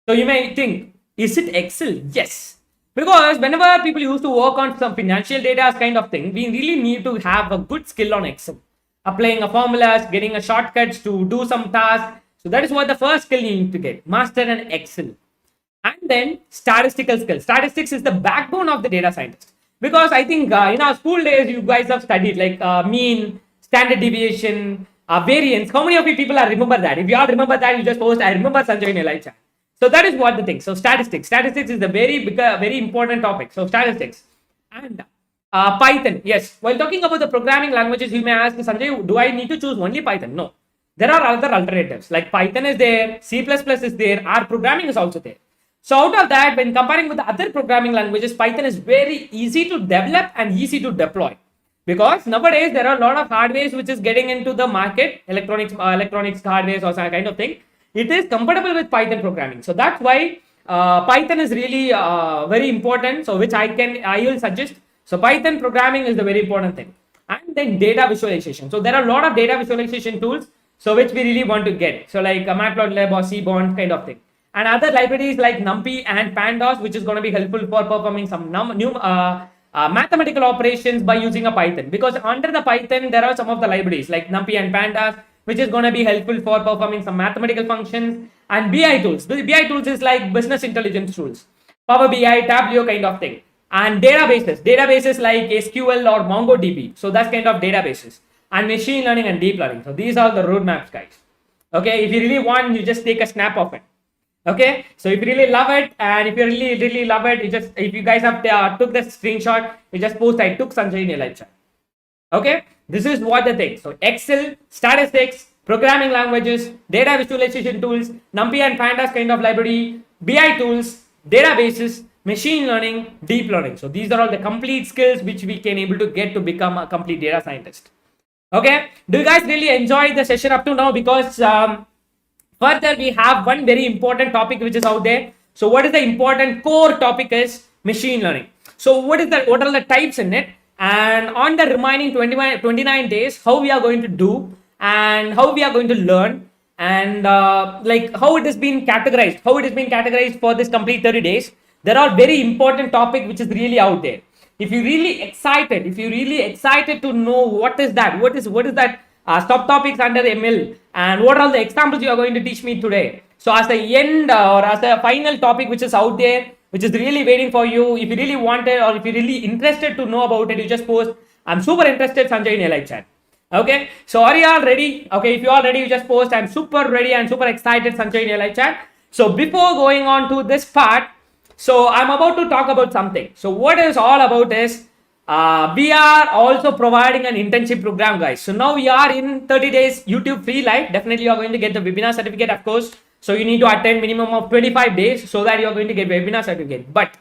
So you may think, is it Excel? Yes. Because whenever people used to work on some financial data kind of thing, we really need to have a good skill on Excel. Applying a formulas, getting a shortcuts to do some tasks. So that is what the first skill you need to get. Master an Excel. And then statistical skills. Statistics is the backbone of the data scientist. Because I think in our school days, you guys have studied like mean, standard deviation, variance. How many of you people are remember that? If you all remember that, you just post, I remember Sanjay in your live chat. So that is what the thing. So statistics is the very important topic. So statistics and Python. Yes. While talking about the programming languages, you may ask, Sanjay, do I need to choose only Python? No. There are other alternatives like Python is there, C++ is there, R programming is also there. So out of that, when comparing with the other programming languages, Python is very easy to develop and easy to deploy. Because nowadays there are a lot of hardware which is getting into the market, electronics hardware or some kind of thing. It is compatible with Python programming. So that's why Python is really very important. So which I will suggest. So Python programming is the very important thing. And then data visualization. So there are a lot of data visualization tools. So which we really want to get. So like a Matplotlib or Seaborn kind of thing. And other libraries like NumPy and Pandas, which is going to be helpful for performing some new mathematical operations by using a Python. Because under the Python, there are some of the libraries like NumPy and Pandas, which is going to be helpful for performing some mathematical functions, and BI tools. The BI tools is like business intelligence tools, Power BI, Tableau kind of thing, and databases like SQL or MongoDB. So that's kind of databases, and machine learning and deep learning. So these are the roadmaps, guys. Okay, if you really want, you just take a snap of it. Okay, so if you really love it, and if you really love it, you just, if you guys have took the screenshot, you just post I took Sanjay in your live chat. Okay, this is what the thing. So Excel, statistics, programming languages, data visualization tools, NumPy and Pandas kind of library, BI tools, databases, machine learning, deep learning. So these are all the complete skills which we can able to get to become a complete data scientist. Okay, do you guys really enjoy the session up to now? Because further we have one very important topic which is out there. So what is the important core topic is machine learning. So what are the types in it? And on the remaining 29 days, how we are going to do and how we are going to learn, and like how it has been categorized for this complete 30 days. There are very important topic which is really out there. If you're really excited to know what is that subtopics under ML, and what are the examples you are going to teach me today. So as a end or as a final topic which is out there, which is really waiting for you, if you really want it or if you're really interested to know about it, you just post I'm super interested Sanjay in your live chat. Okay, so are you all ready? Okay, if you are ready, you just post I'm super ready and super excited Sanjay in your live chat. So before going on to this part, so I'm about to talk about something. So what is all about is we are also providing an internship program, guys. So now we are in 30 days YouTube free live. Definitely you are going to get the webinar certificate, of course. So you need to attend minimum of 25 days so that you are going to get webinar certificate. But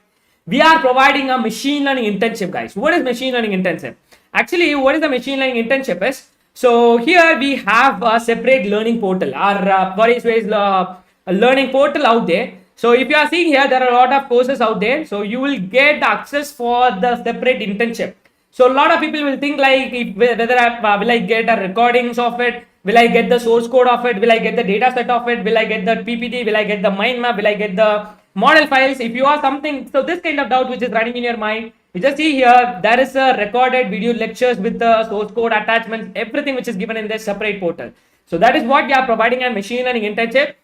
we are providing a machine learning internship, guys. What is machine learning internship? Actually, what is the machine learning internship is? So here we have a separate learning portal, or various ways a learning portal out there. So if you are seeing here, there are a lot of courses out there. So you will get access for the separate internship. So a lot of people will think like, whether will I get a recordings of it? Will I get the source code of it? Will I get the data set of it? Will I get the PPT? Will I get the mind map? Will I get the model files? If you are something, so this kind of doubt which is running in your mind, you just see here, there is a recorded video lectures with the source code attachments, everything which is given in this separate portal. So that is what we are providing a machine learning internship,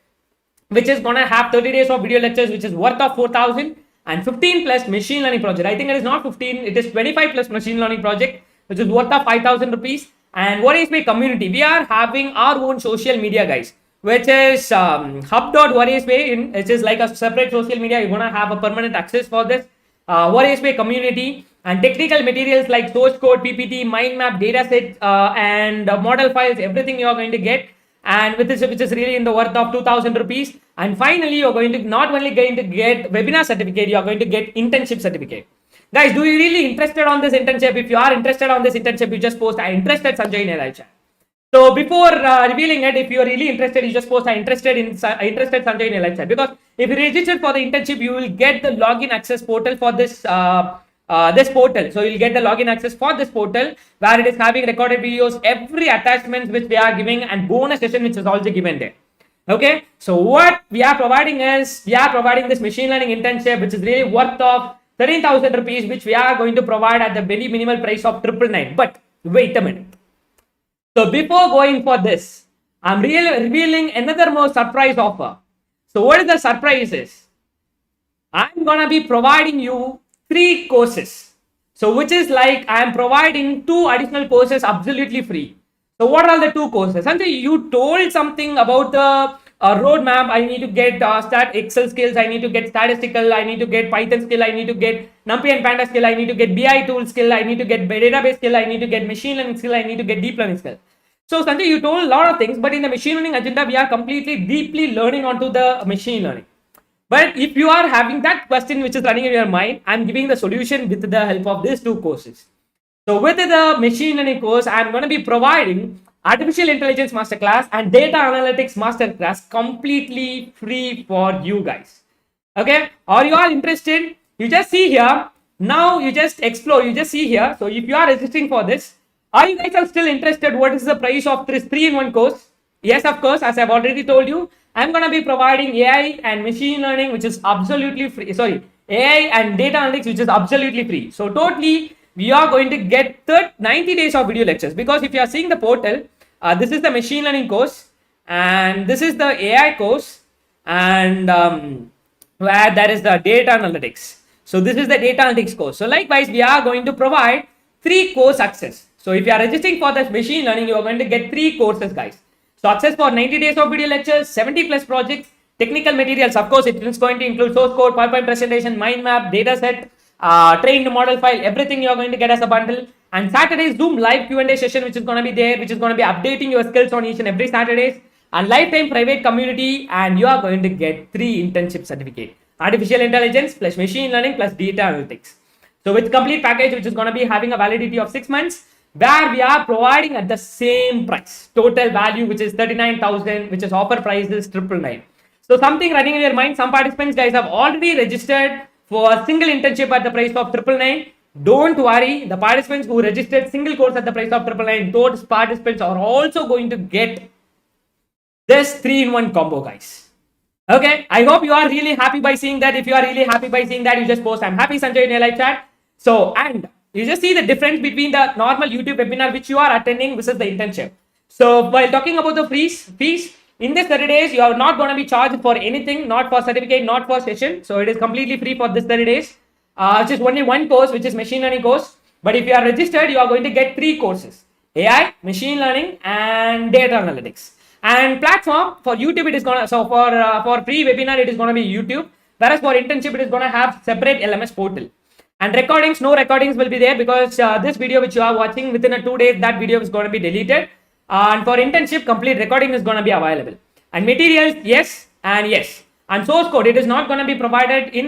which is gonna have 30 days of video lectures, which is worth of 4,000, and 15 plus machine learning project. I think it is not 15, it is 25 plus machine learning project, which is worth of 5,000 rupees. And what is my community? We are having our own social media, guys, which is hub.warriorspay, which is like a separate social media. You're gonna have a permanent access for this warriorspay community, and technical materials like source code, PPT, mind map, dataset, and model files, everything you are going to get. And with this, which is really in the worth of 2,000 rupees. And finally, you're going to not only going to get webinar certificate, you are going to get internship certificate. Guys, do you really interested on this internship? If you are interested on this internship, you just post I'm interested Sanjay in your live chat. So before revealing it, if you are really interested, you just post I'm interested Sanjay in your live chat. Because if you register for the internship, you will get the login access portal for this this portal. So you'll get the login access for this portal, where it is having recorded videos, every attachment which we are giving, and bonus session which is also given there. Okay, so what we are providing is, we are providing this machine learning internship, which is really worth of 13,000 rupees, which we are going to provide at the very minimal price of 999. But wait a minute. So before going for this, I'm really revealing another more surprise offer. So what is the surprise is? I'm gonna be providing you 3 courses. So which is like I am providing 2 additional courses absolutely free. So what are the 2 courses? Sanjay, you told something about the roadmap. I need to get Excel skills. I need to get statistical. I need to get Python skill. I need to get NumPy and Pandas skill. I need to get BI tool skill. I need to get database skill. I need to get machine learning skill. I need to get deep learning skill. So Sanjay, you told a lot of things, but in the machine learning agenda, we are completely deeply learning onto the machine learning. But if you are having that question which is running in your mind, I'm giving the solution with the help of these 2 courses. So with the machine learning course, I'm going to be providing Artificial Intelligence Masterclass and Data Analytics Masterclass completely free for you guys. Okay, are you all interested? You just see here. Now you just explore. You just see here. So if you are registering for this, are you guys are still interested? What is the price of this 3-in-1 course? Yes, of course. As I've already told you, I'm gonna be providing AI and machine learning, which is absolutely free. Sorry, AI and data analytics, which is absolutely free. So totally, we are going to get 90 days of video lectures. Because if you are seeing the portal, this is the machine learning course, and this is the AI course, and where there is the data analytics. So this is the data analytics course. So likewise, we are going to provide 3 course access. So if you are registering for this machine learning, you are going to get 3 courses, guys. So access for 90 days of video lectures, 70 plus projects, technical materials. Of course, it is going to include source code, PowerPoint presentation, mind map, data set, trained model file, everything you are going to get as a bundle. And Saturday's Zoom live Q&A session, which is going to be there, which is going to be updating your skills on each and every Saturdays. And lifetime private community, and you are going to get 3 internship certificate: artificial intelligence plus machine learning plus data analytics. So with complete package, which is going to be having a validity of 6 months, where we are providing at the same price, total value, which is 39,000, which is offer price is 999. So something running in your mind, some participants, guys, have already registered for a single internship at the price of 999. Don't worry, the participants who registered single course at the price of 999, those participants are also going to get this 3-in-1 combo, guys. Okay, I hope you are really happy by seeing that. If you are really happy by seeing that, you just post "I'm happy Sanjay" in your live chat. So, and you just see the difference between the normal YouTube webinar which you are attending versus the internship. So while talking about the fees, in this 30 days, you are not going to be charged for anything, not for certificate, not for session. So it is completely free for this 30 days, which is only one course, which is machine learning course. But if you are registered, you are going to get 3 courses: AI, machine learning, and data analytics. And platform for YouTube, it is gonna, so for free webinar, it is gonna be YouTube. Whereas for internship, it is gonna have separate LMS portal. And recordings, no recordings will be there, because this video which you are watching, within a 2 days, that video is gonna be deleted. And for internship, complete recording is gonna be available. And materials, yes and yes. And source code, it is not gonna be provided in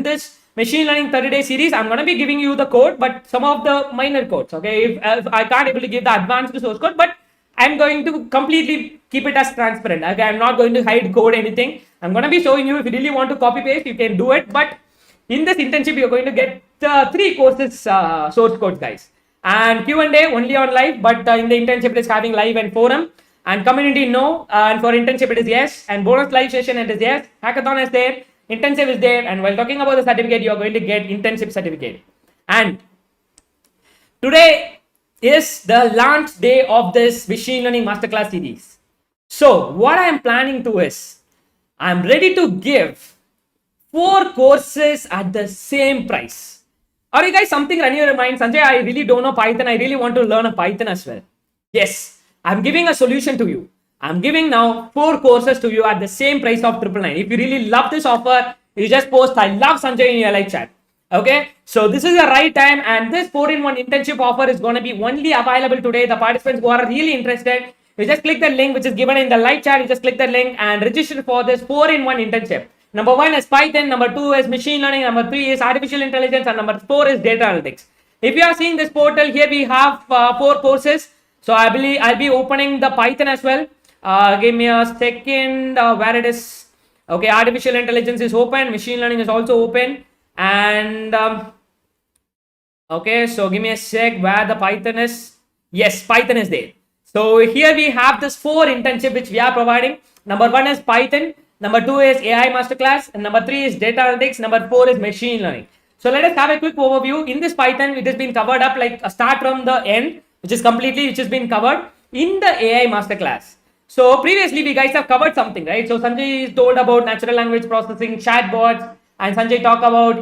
this machine learning 30-day series. I'm gonna be giving you the code, but some of the minor codes. Okay, if I can't able to give the advanced source code, but I'm going to completely keep it as transparent. Okay, I'm not going to hide code anything. I'm going to be showing you. If you really want to copy paste, you can do it. But in this internship, you're going to get 3 courses source codes, guys. And Q&A only on live, but in the internship it is having live and forum. And community, no. And for internship it is yes. And bonus live session it is yes. Hackathon is there. Internship is there. And while talking about the certificate, you are going to get internship certificate. And today is the launch day of this machine learning masterclass series. So what I am planning to is, I am ready to give 4 courses at the same price. Are you guys something running in your mind? Sanjay, I really don't know Python. I really want to learn a Python as well. Yes, I'm giving a solution to you. I'm giving now 4 courses to you at the same price of 999. If you really love this offer, you just post "I love Sanjay" in your live chat. Okay, so this is the right time, and this 4-in-1 internship offer is going to be only available today. The participants who are really interested, you just click the link which is given in the live chat. You just click the link and register for this 4-in-1 internship. Number 1 is Python, number 2 is machine learning, number 3 is artificial intelligence, and number 4 is data analytics. If you are seeing this portal here, we have 4 courses. So I believe I'll be opening the Python as well. Give me a second, where it is. Okay, artificial intelligence is open, machine learning is also open. And okay, so give me a sec where the Python is. Yes, Python is there. So here we have this 4 internship which we are providing. Number 1 is Python, number 2 is AI masterclass, and number 3 is data analytics, number 4 is machine learning. So let us have a quick overview. In this Python, it has been covered up like a start from the end, which has been covered in the AI masterclass. So previously we guys have covered something, right? So Sanjay told about natural language processing, chatbots, and Sanjay talk about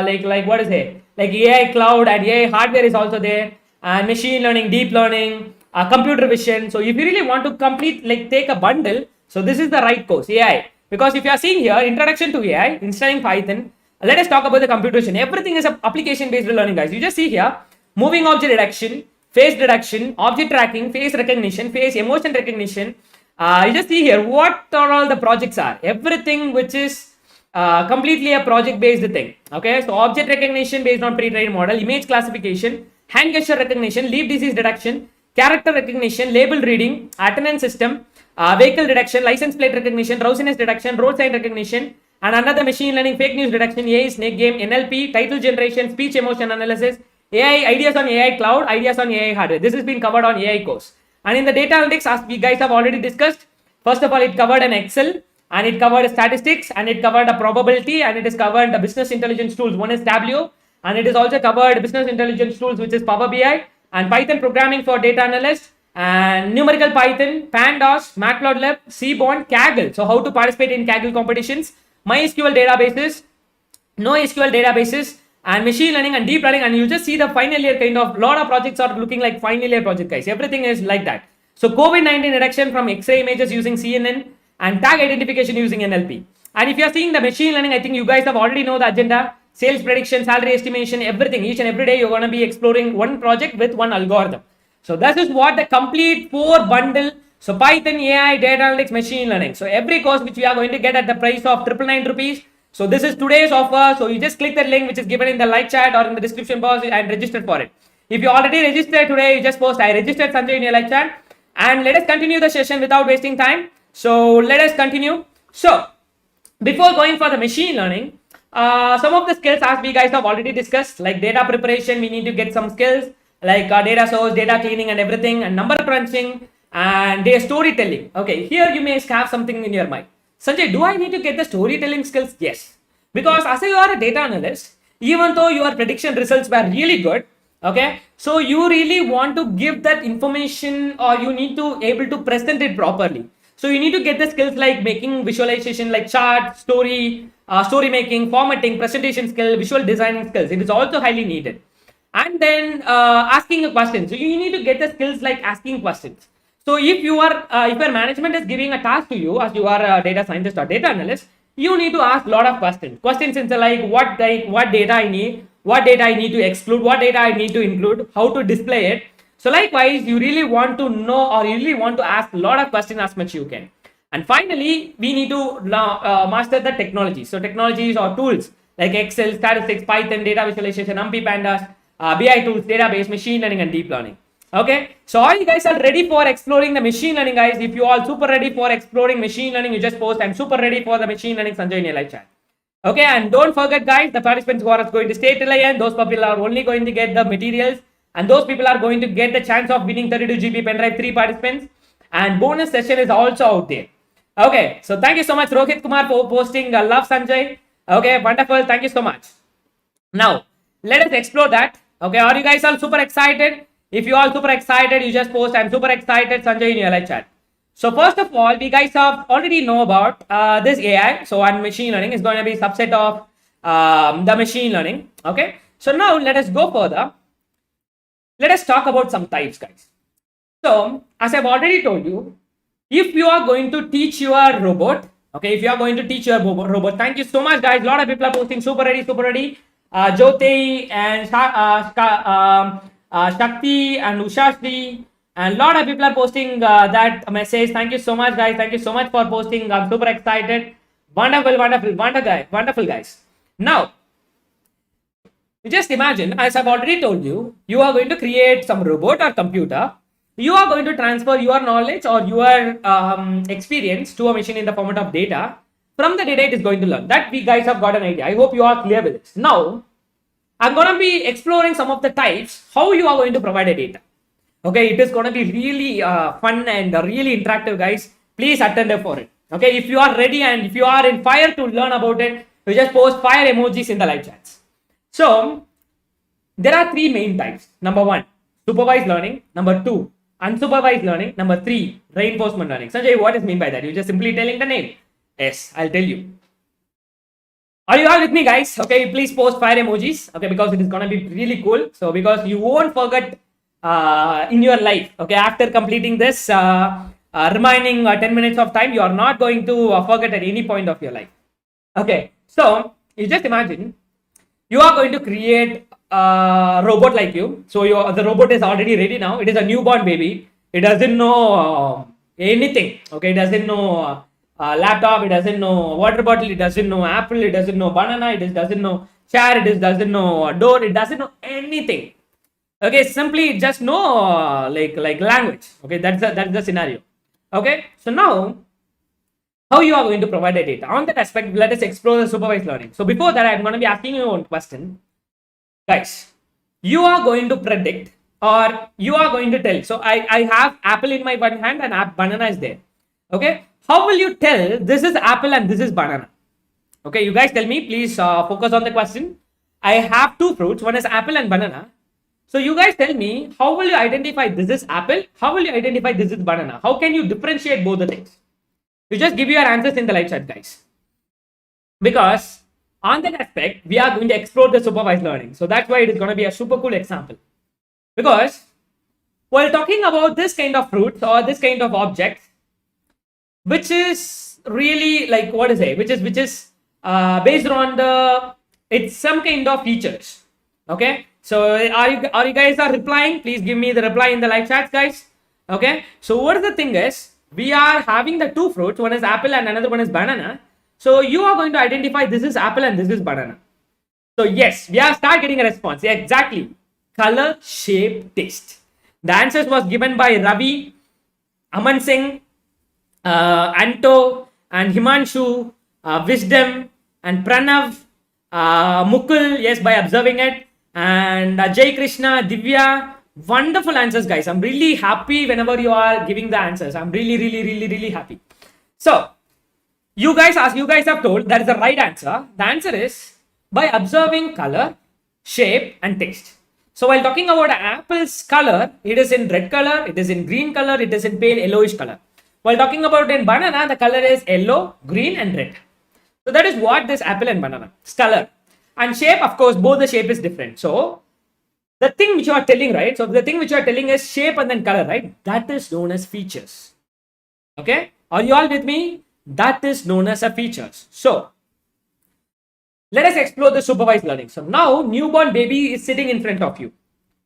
like what is it? Like AI cloud and AI hardware is also there, and machine learning, deep learning, computer vision. So if you really want to complete, like take a bundle, so this is the right course, AI. Because if you are seeing here, introduction to AI, installing Python, let us talk about the computer vision. Everything is application based learning, guys. You just see here, moving object detection, face detection, object tracking, face recognition, face emotion recognition. You just see here what are all the projects are. Everything which is completely a project based thing. Okay, so object recognition based on pre-trained model, image classification, hand gesture recognition, leaf disease detection, character recognition, label reading, attendance system, vehicle detection, license plate recognition, drowsiness detection, road sign recognition, and another machine learning, fake news detection, AI snake game, NLP, title generation, speech emotion analysis, AI, ideas on AI cloud, ideas on AI hardware. This has been covered on AI course. And in the data analytics, as we guys have already discussed, first of all, it covered an Excel, and it covered statistics, and it covered a probability, and it is covered the business intelligence tools. One is Tableau, and it is also covered business intelligence tools, which is Power BI, and Python programming for data analyst, and numerical Python, Pandas, Matplotlib, Seaborn, Kaggle. So how to participate in Kaggle competitions, MySQL databases, NoSQL databases, and machine learning and deep learning. And you just see the final year kind of lot of projects are looking like final year project, guys. Everything is like that. So COVID-19 detection from X-ray images using CNN, and tag identification using NLP. And if you are seeing the machine learning, I think you guys have already know the agenda. Sales prediction, salary estimation, everything. Each and every day you're going to be exploring one project with one algorithm. So this is what the complete 4 bundle. So Python, AI, data analytics, machine learning. So every course which we are going to get at the price of 999 rupees. So this is today's offer. So you just click the link which is given in the live chat or in the description box and register for it. If you already registered today, you just post I registered Sanjay in your live chat. And let us continue the session without wasting time. So let us continue. So before going for the machine learning, some of the skills as we guys have already discussed, like data preparation, we need to get some skills like data source, data cleaning and everything, and number crunching and data storytelling. Okay, here you may have something in your mind. Sanjay, do I need to get the storytelling skills? Yes, because as you are a data analyst, even though your prediction results were really good, okay, so you really want to give that information, or you need to able to present it properly. So you need to get the skills like making visualization, like chart, story making, formatting, presentation skill, visual designing skills. It is also highly needed. And then asking a question. So you need to get the skills like asking questions. So if you are, if your management is giving a task to you as you are a data scientist or data analyst, you need to ask a lot of questions. Questions into like what data I need, what data I need to exclude, what data I need to include, how to display it. So likewise, you really want to know, or you really want to ask a lot of questions as much you can. And finally, we need to master the technology. So technologies or tools like Excel, statistics, Python, data visualization, NumPy, Pandas, BI tools, database, machine learning, and deep learning. Okay, so all you guys are ready for exploring the machine learning, guys. If you all super ready for exploring machine learning, you just post I'm super ready for the machine learning, Sanjay, in your live chat. Okay, and don't forget, guys, the participants who are going to stay till the end, those people are only going to get the materials, and those people are going to get the chance of winning 32 GB pen drive, 3 participants, and bonus session is also out there. Okay, so thank you so much, Rohit Kumar, for posting love, Sanjay. Okay, wonderful, thank you so much. Now let us explore that. Okay, are you guys all super excited? If you are super excited, you just post I'm super excited, Sanjay, in your live chat. So first of all, we guys have already know about this AI. So one machine learning is going to be subset of the machine learning. Okay, so now let us go further. Let us talk about some types, guys. So as I've already told you, if you are going to teach your robot, okay, if you are going to teach your robot, thank you so much, guys. A lot of people are posting super ready, super ready. Jyoti and Shakti and Ushashri, and a lot of people are posting that message. Thank you so much, guys. Thank you so much for posting. I'm super excited. Wonderful, wonderful, guys. Now, you just imagine, as I've already told you, you are going to create some robot or computer. You are going to transfer your knowledge or your experience to a machine in the format of data. From the data, it is going to learn. That we guys have got an idea. I hope you are clear with this. Now, I'm going to be exploring some of the types, how you are going to provide a data. Okay, it is going to be really fun and really interactive, guys. Please attend for it. Okay, if you are ready and if you are in fire to learn about it, you just post fire emojis in the live chats. So, there are 3 main types. Number 1, supervised learning. Number 2, unsupervised learning. Number 3, reinforcement learning. Sanjay, what is mean by that? You just simply telling the name. Yes, I'll tell you. Are you all with me, guys? Okay, please post fire emojis. Okay, because it is gonna be really cool. So because you won't forget in your life. Okay, after completing this remaining 10 minutes of time, you are not going to forget at any point of your life. Okay, so you just imagine you are going to create a robot like you. So the robot is already ready now. It is a newborn baby. It doesn't know anything. Okay, it doesn't know laptop. It doesn't know water bottle. It doesn't know apple. It doesn't know banana. It doesn't know chair. It doesn't know door. It doesn't know anything. Okay, simply just know like language. Okay, that's the scenario. Okay, so now how you are going to provide the data. On that aspect, let us explore the supervised learning. So before that, I'm going to be asking you one question. Guys, you are going to predict or you are going to tell. So I have apple in my one hand and banana is there. Okay, how will you tell this is apple and this is banana? Okay, you guys tell me, please focus on the question. I have two fruits, one is apple and banana. So you guys tell me, how will you identify this is apple? How will you identify this is banana? How can you differentiate both the things? You just give your answers in the live chat, guys. Because on that aspect, we are going to explore the supervised learning. So that's why it is going to be a super cool example. Because while talking about this kind of fruits or this kind of objects, which is really like what is it? Which is based on the it's some kind of features. Okay. So are you guys are replying? Please give me the reply in the live chat, guys. Okay. So what is the thing is we are having the two fruits. One is apple and another one is banana. So you are going to identify this is apple and this is banana. So yes, we are start getting a response. Yeah, exactly. Color, shape, taste. The answers was given by Ravi, Aman Singh, Anto, and Himanshu, Wisdom, and Pranav, Mukul, yes, by observing it, and Jay Krishna, Divya. Wonderful answers, guys. I'm really happy whenever you are giving the answers. I'm really happy. So, you guys have told that is the right answer. The answer is by observing color, shape, and taste. So while talking about apple's color, it is in red color, it is in green color, it is in pale yellowish color. While talking about in banana, the color is yellow, green, and red. So that is what this apple and banana is color. And shape, of course, both the shape is different. So the thing which you are telling, right? So the thing which you are telling is shape and then color, right? That is known as features. Okay? Are you all with me? That is known as a features. So let us explore the supervised learning. So now newborn baby is sitting in front of you.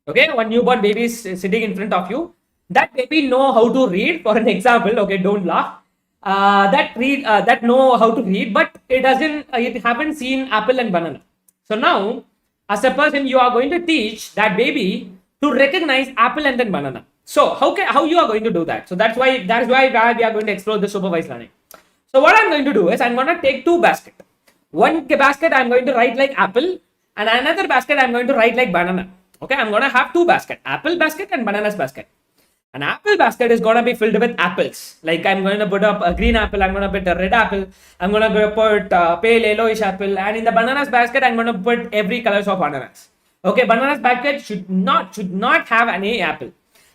Okay, one newborn baby is sitting in front of you. That baby know how to read. For an example, okay, don't laugh. That know how to read, but it doesn't. It haven't seen apple and banana. So now, as a person, you are going to teach that baby to recognize apple and then banana. So how you are going to do that? So that's why we are going to explore the supervised learning. So what I'm going to do is I'm going to take two baskets. One basket I'm going to write like apple, and another basket I'm going to write like banana. Okay, I'm going to have two baskets, apple basket and bananas basket. An apple basket is going to be filled with apples. Like I'm going to put up a green apple, I'm going to put a red apple, I'm going to put pale yellowish apple, and in the bananas basket, I'm going to put every colors of bananas. Okay, bananas basket should not have any apple.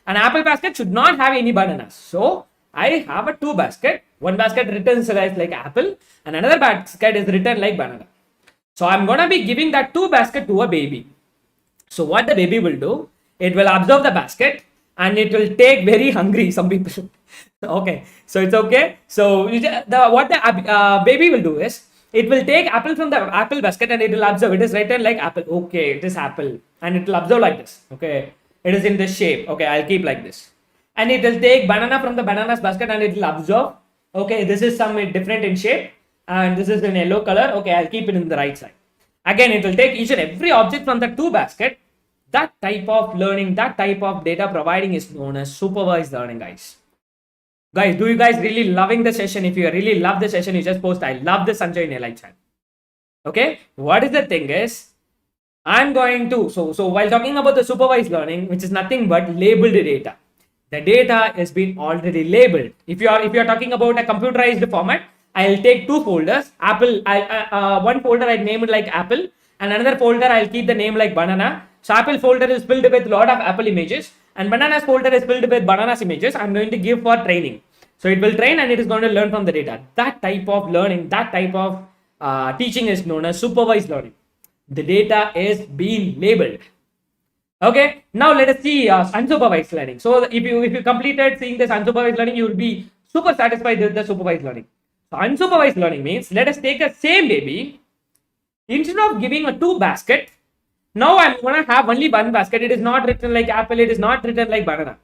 An apple basket should not have any bananas. So I have a two basket. One basket written like apple, and another basket is written like banana. So I'm going to be giving that two basket to a baby. So what the baby will do, it will observe the basket and it will take very hungry, some people. Okay, so it's okay. So what the baby will do is, it will take apple from the apple basket and it will observe. It is written like apple. Okay, it is apple. And it will observe like this. Okay, it is in this shape. Okay, I'll keep like this. And it will take banana from the bananas basket and it will observe. Okay, this is some different in shape. And this is in yellow color. Okay, I'll keep it in the right side. Again, it will take each and every object from the two basket. That type of learning, that type of data providing is known as supervised learning, guys. Guys, do you guys really loving the session? If you really love the session, you just post, I love this Sanjay in your live chat. Okay, what is the thing is, I'm going to, so while talking about the supervised learning, which is nothing but labeled data. The data is being already labeled. If you are talking about a computerized format, I'll take two folders. Apple, one folder I name it like apple, and another folder I'll keep the name like banana. So apple folder is filled with a lot of apple images, and bananas folder is filled with bananas images. I'm going to give for training. So it will train and it is going to learn from the data. That type of learning, that type of teaching is known as supervised learning. The data is being labeled. Okay, now let us see unsupervised learning. So if you completed seeing this unsupervised learning, you will be super satisfied with the supervised learning. So unsupervised learning means, let us take a same baby. Instead of giving a two basket, now I'm going to have only one basket. It is not written like apple. It is not written like banana.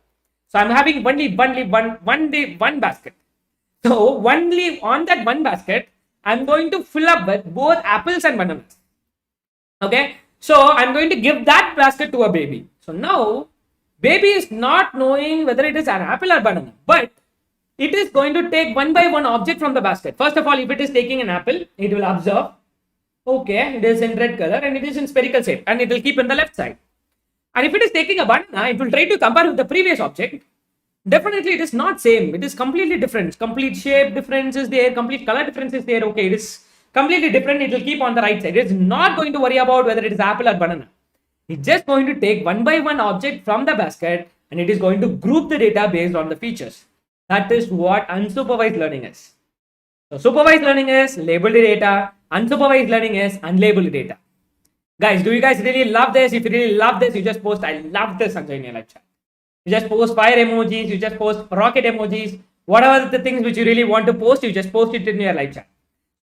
So I'm having only one basket. So only on that one basket, I'm going to fill up with both apples and bananas. Okay. So I'm going to give that basket to a baby. So now baby is not knowing whether it is an apple or banana, but it is going to take one by one object from the basket. First of all, if it is taking an apple, it will observe, okay, it is in red color and it is in spherical shape, and it will keep in the left side. And if it is taking a banana, it will try to compare with the previous object. Definitely it is not same, it is completely different. Complete shape difference is there, complete color difference is there. Okay, it is completely different. It will keep on the right side. It is not going to worry about whether it is apple or banana. It's just going to take one by one object from the basket, and it is going to group the data based on the features. That is what unsupervised learning is. So supervised learning is labeled data, unsupervised learning is unlabeled data. Guys, do you guys really love this? If you really love this, you just post I love this Sanjay in your live chat. You just post fire emojis, you just post rocket emojis, whatever the things which you really want to post, you just post it in your live chat.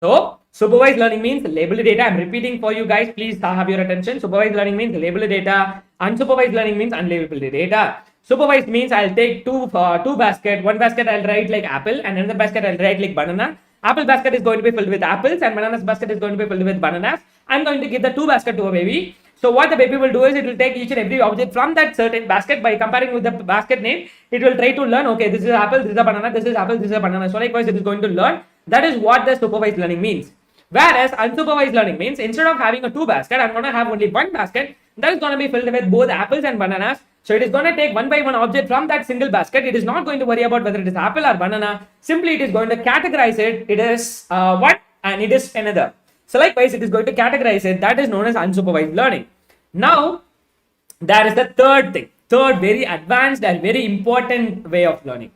So supervised learning means labeled data. I'm repeating for you guys, please have your attention. Supervised learning means labeled data, unsupervised learning means unlabeled data. Supervised means I'll take two basket. One basket I'll write like apple, and another basket I'll write like banana. Apple basket is going to be filled with apples, and banana's basket is going to be filled with bananas. I'm going to give the two basket to a baby. So what the baby will do is it will take each and every object from that certain basket. By comparing with the basket name, it will try to learn, okay, this is apple, this is a banana, this is apple, this is a banana. So likewise, it is going to learn. That is what the supervised learning means. Whereas unsupervised learning means instead of having a two basket, I'm going to have only one basket that is going to be filled with both apples and bananas. So it is going to take one by one object from that single basket. It is not going to worry about whether it is apple or banana. Simply it is going to categorize it. It is one and it is another. So likewise, it is going to categorize it. That is known as unsupervised learning. Now, there is the third thing. Third very advanced and very important way of learning.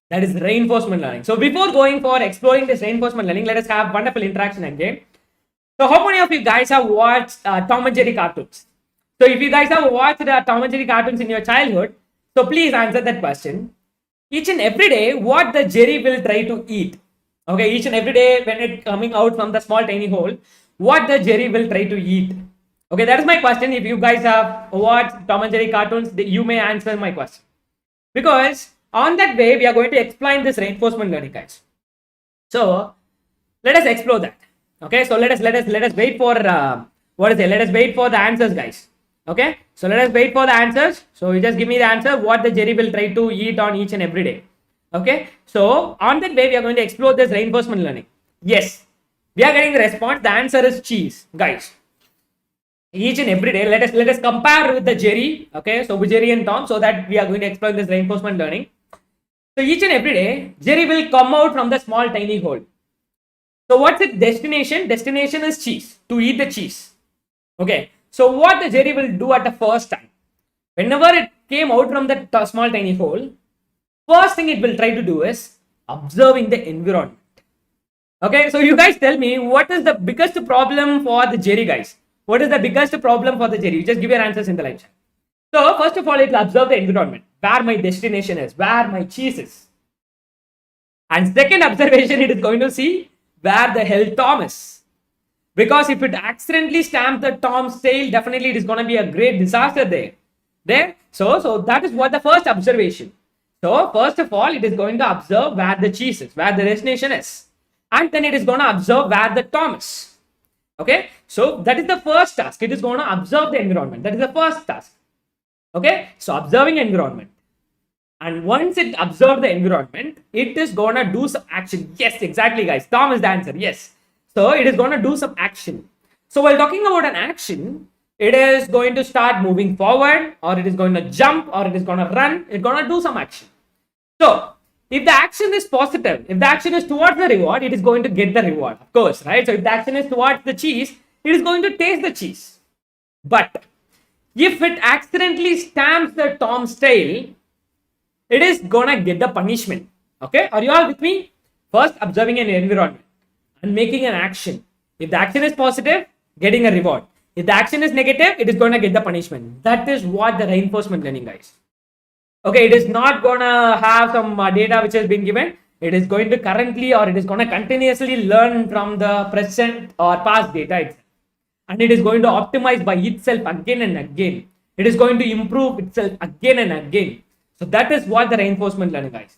That is reinforcement learning. So before going for exploring this reinforcement learning, let us have wonderful interaction again. So how many of you guys have watched Tom and Jerry cartoons? So if you guys have watched Tom and Jerry cartoons in your childhood, so please answer that question. Each and every day, what the Jerry will try to eat. Okay, each and every day when it coming out from the small tiny hole, what the Jerry will try to eat. Okay, that is my question. If you guys have watched Tom and Jerry cartoons, you may answer my question. Because on that way, we are going to explain this reinforcement learning, guys. So let us explore that. Okay, so let us wait for let us wait for the answers, guys. Okay, so let us wait for the answers. So you just give me the answer what the Jerry will try to eat on each and every day. Okay, so on that way we are going to explore this reinforcement learning. Yes, we are getting the response. The answer is cheese, guys. Each and every day, let us compare with the Jerry. Okay, so with Jerry and Tom, so that we are going to explore this reinforcement learning. So each and every day, Jerry will come out from the small tiny hole. So what's its destination? Destination is cheese, to eat the cheese. Okay, so what the Jerry will do at the first time, whenever it came out from the small tiny hole, first thing it will try to do is observing the environment. Okay, so you guys tell me, what is the biggest problem for the Jerry, guys? What is the biggest problem for the Jerry? You just give your answers in the live chat. So first of all, it will observe the environment, where my destination is, where my cheese is. And second observation, it is going to see where the hell Tom is. Because if it accidentally stamps the Tom's tail, definitely it is going to be a great disaster there. So that is what the first observation. So first of all, it is going to observe where the cheese is, where the destination is. And then it is going to observe where the Tom is. Okay, so that is the first task. It is going to observe the environment. That is the first task. Okay, so observing environment. And once it observes the environment, it is going to do some action. Yes, exactly, guys. Tom is the answer. Yes. So it is going to do some action. So while talking about an action, it is going to start moving forward, or it is going to jump, or it is going to run. It's going to do some action. So if the action is positive, if the action is towards the reward, it is going to get the reward, of course, right? So if the action is towards the cheese, it is going to taste the cheese. But if it accidentally stamps the Tom's tail, it is gonna get the punishment. Okay, are you all with me? First, observing an environment and making an action. If the action is positive, getting a reward. If the action is negative, it is gonna get the punishment. That is what the reinforcement learning, guys. Okay, it is not gonna have some data which has been given. It is going to currently, or it is gonna continuously learn from the present or past data itself. And it is going to optimize by itself again and again. It is going to improve itself again and again. So that is what the reinforcement learning, guys.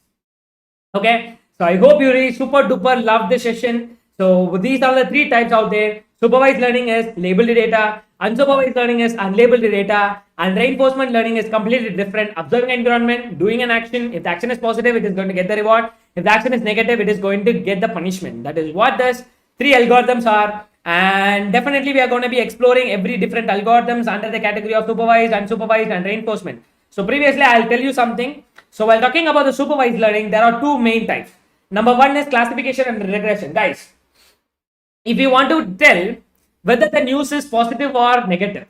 Okay, so I hope you really super duper love this session. So these are the three types out there. Supervised learning is labeled data, Unsupervised learning is unlabeled data, and reinforcement learning is completely different. Observing environment, doing an action. If the action is positive, it is going to get the reward. If the action is negative, it is going to get the punishment. That is what these three algorithms are. And definitely we are going to be exploring every different algorithms under the category of supervised, unsupervised, and reinforcement. So previously I'll tell you something. So while talking about the supervised learning, there are two main types. Number one is classification and regression. Guys, if you want to tell whether the news is positive or negative,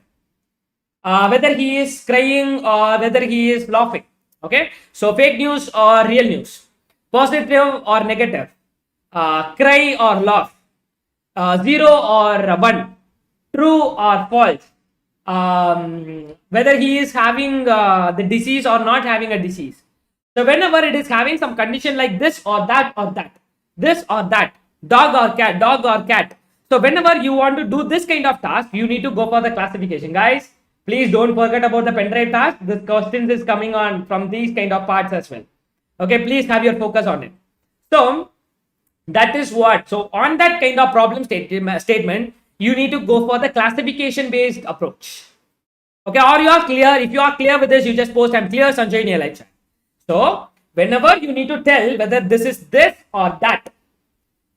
whether he is crying or whether he is laughing, okay, so fake news or real news, positive or negative, cry or laugh, 0 or 1, true or false, whether he is having the disease or not having a disease. So whenever it is having some condition like this or that or that, this or that, dog or cat, dog or cat. So whenever you want to do this kind of task, you need to go for the classification. Guys, please don't forget about the pen drive task. This questions is coming on from these kind of parts as well. Okay, please have your focus on it. So that is what. So on that kind of problem statement, you need to go for the classification based approach. Okay, or you are clear. If you are clear with this, you just post I'm clear, Sanjay, in your live chat. So whenever you need to tell whether this is this or that,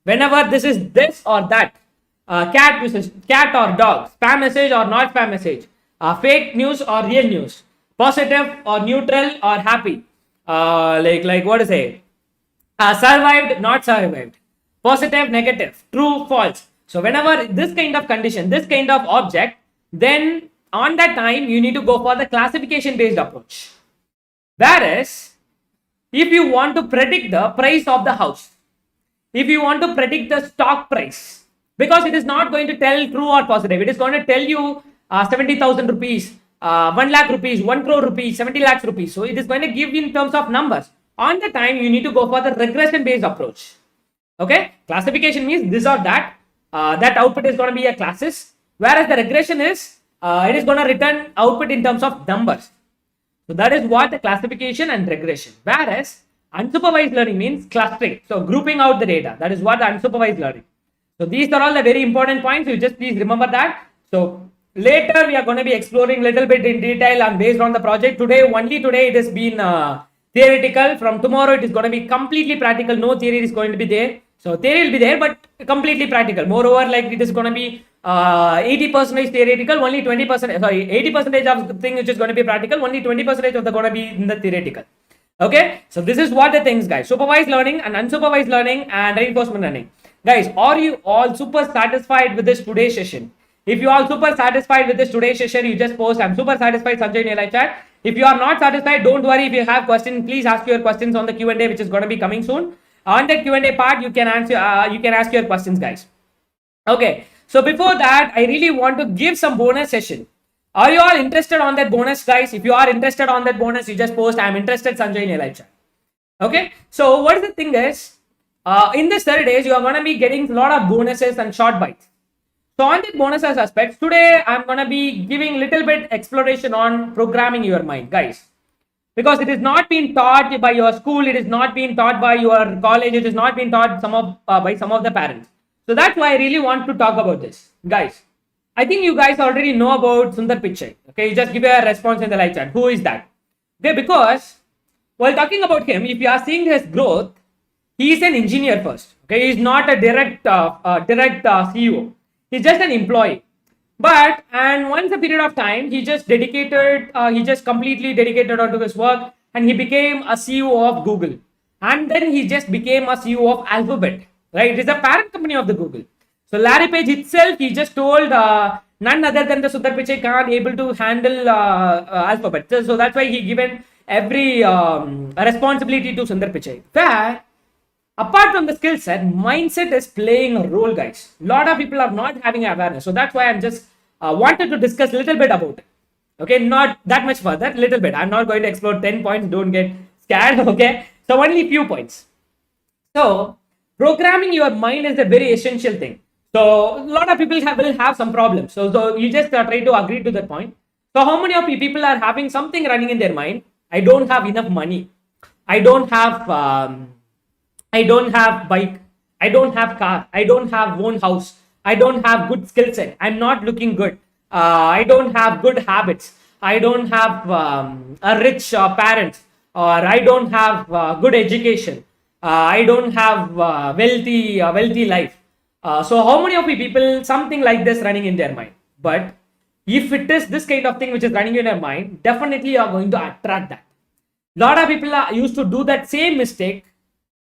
whenever this is this or that, cat or dog, spam message or not spam message, fake news or real news, positive or neutral or happy, like what to say, survived, not survived, positive, negative, true, false. So whenever this kind of condition, this kind of object, then on that time you need to go for the classification based approach. Whereas if you want to predict the price of the house, if you want to predict the stock price, because it is not going to tell true or positive, it is going to tell you 70,000 rupees, 1 lakh rupees, 1 crore rupees, 70 lakhs rupees. So it is going to give in terms of numbers. On the time you need to go for the regression based approach. Okay, classification means this or that, that output is going to be a classes, whereas the regression is it is going to return output in terms of numbers. So that is what the classification and regression. Whereas unsupervised learning means clustering, so grouping out the data. That is what the unsupervised learning. So these are all the very important points. You just please remember that. So later we are going to be exploring a little bit in detail and based on the project. Today it has been theoretical. From tomorrow it is going to be completely practical. No theory is going to be there. So theory will be there, but completely practical. Moreover, like it is going to be 80% theoretical, only 20%, sorry, 80% of the thing which is going to be practical, only 20% of the going to be in the theoretical. Okay, so this is what the things, guys. Supervised learning and unsupervised learning and reinforcement learning. Guys, are you all super satisfied with this today's session? If you are super satisfied with this today's session, you just post I'm super satisfied, Sanjay, in your live chat. If you are not satisfied, don't worry. If you have questions, please ask your questions on the Q&A, which is going to be coming soon. On that Q&A part, you can answer. You can ask your questions, guys. Okay. So before that, I really want to give some bonus session. Are you all interested on that bonus, guys? If you are interested on that bonus, you just post I'm interested, Sanjay, in your live chat. Okay. So what is the thing is, in this 30 days, you are going to be getting a lot of bonuses and short bites. So on the bonuses aspects, today I'm going to be giving little bit exploration on programming your mind, guys. Because it is not being taught by your school, it is not being taught by your college, it is not being taught by some of the parents. So that's why I really want to talk about this, guys. I think you guys already know about Sundar Pichai. Okay, you just give a response in the live chat. Who is that? Okay, because while talking about him, if you are seeing his growth, he is an engineer first. Okay, he is not a direct CEO. He's just an employee. But and once a period of time, he just completely dedicated onto his work, and he became a CEO of Google, and then he just became a CEO of Alphabet. Right, it is a parent company of the Google. So Larry Page itself, he just told none other than the Sundar Pichai can't able to handle Alphabet. So that's why he given every responsibility to Sundar Pichai. Where apart from the skill set, mindset is playing a role, guys. A lot of people are not having awareness. So that's why I'm just wanted to discuss a little bit about it. Okay, not that much further, little bit. I'm not going to explore 10 points. Don't get scared. Okay, so only few points. So programming your mind is a very essential thing. So a lot of people will have some problems. So you just try to agree to that point. So how many of you people are having something running in their mind? I don't have enough money. I don't have bike. I don't have car. I don't have own house. I don't have good skill set. I'm not looking good. I don't have good habits, I don't have a rich parents, or I don't have good education, I don't have wealthy life. So how many of you people something like this running in their mind? But if it is this kind of thing which is running in your mind, definitely you are going to attract that. Lot of people used to do that same mistake.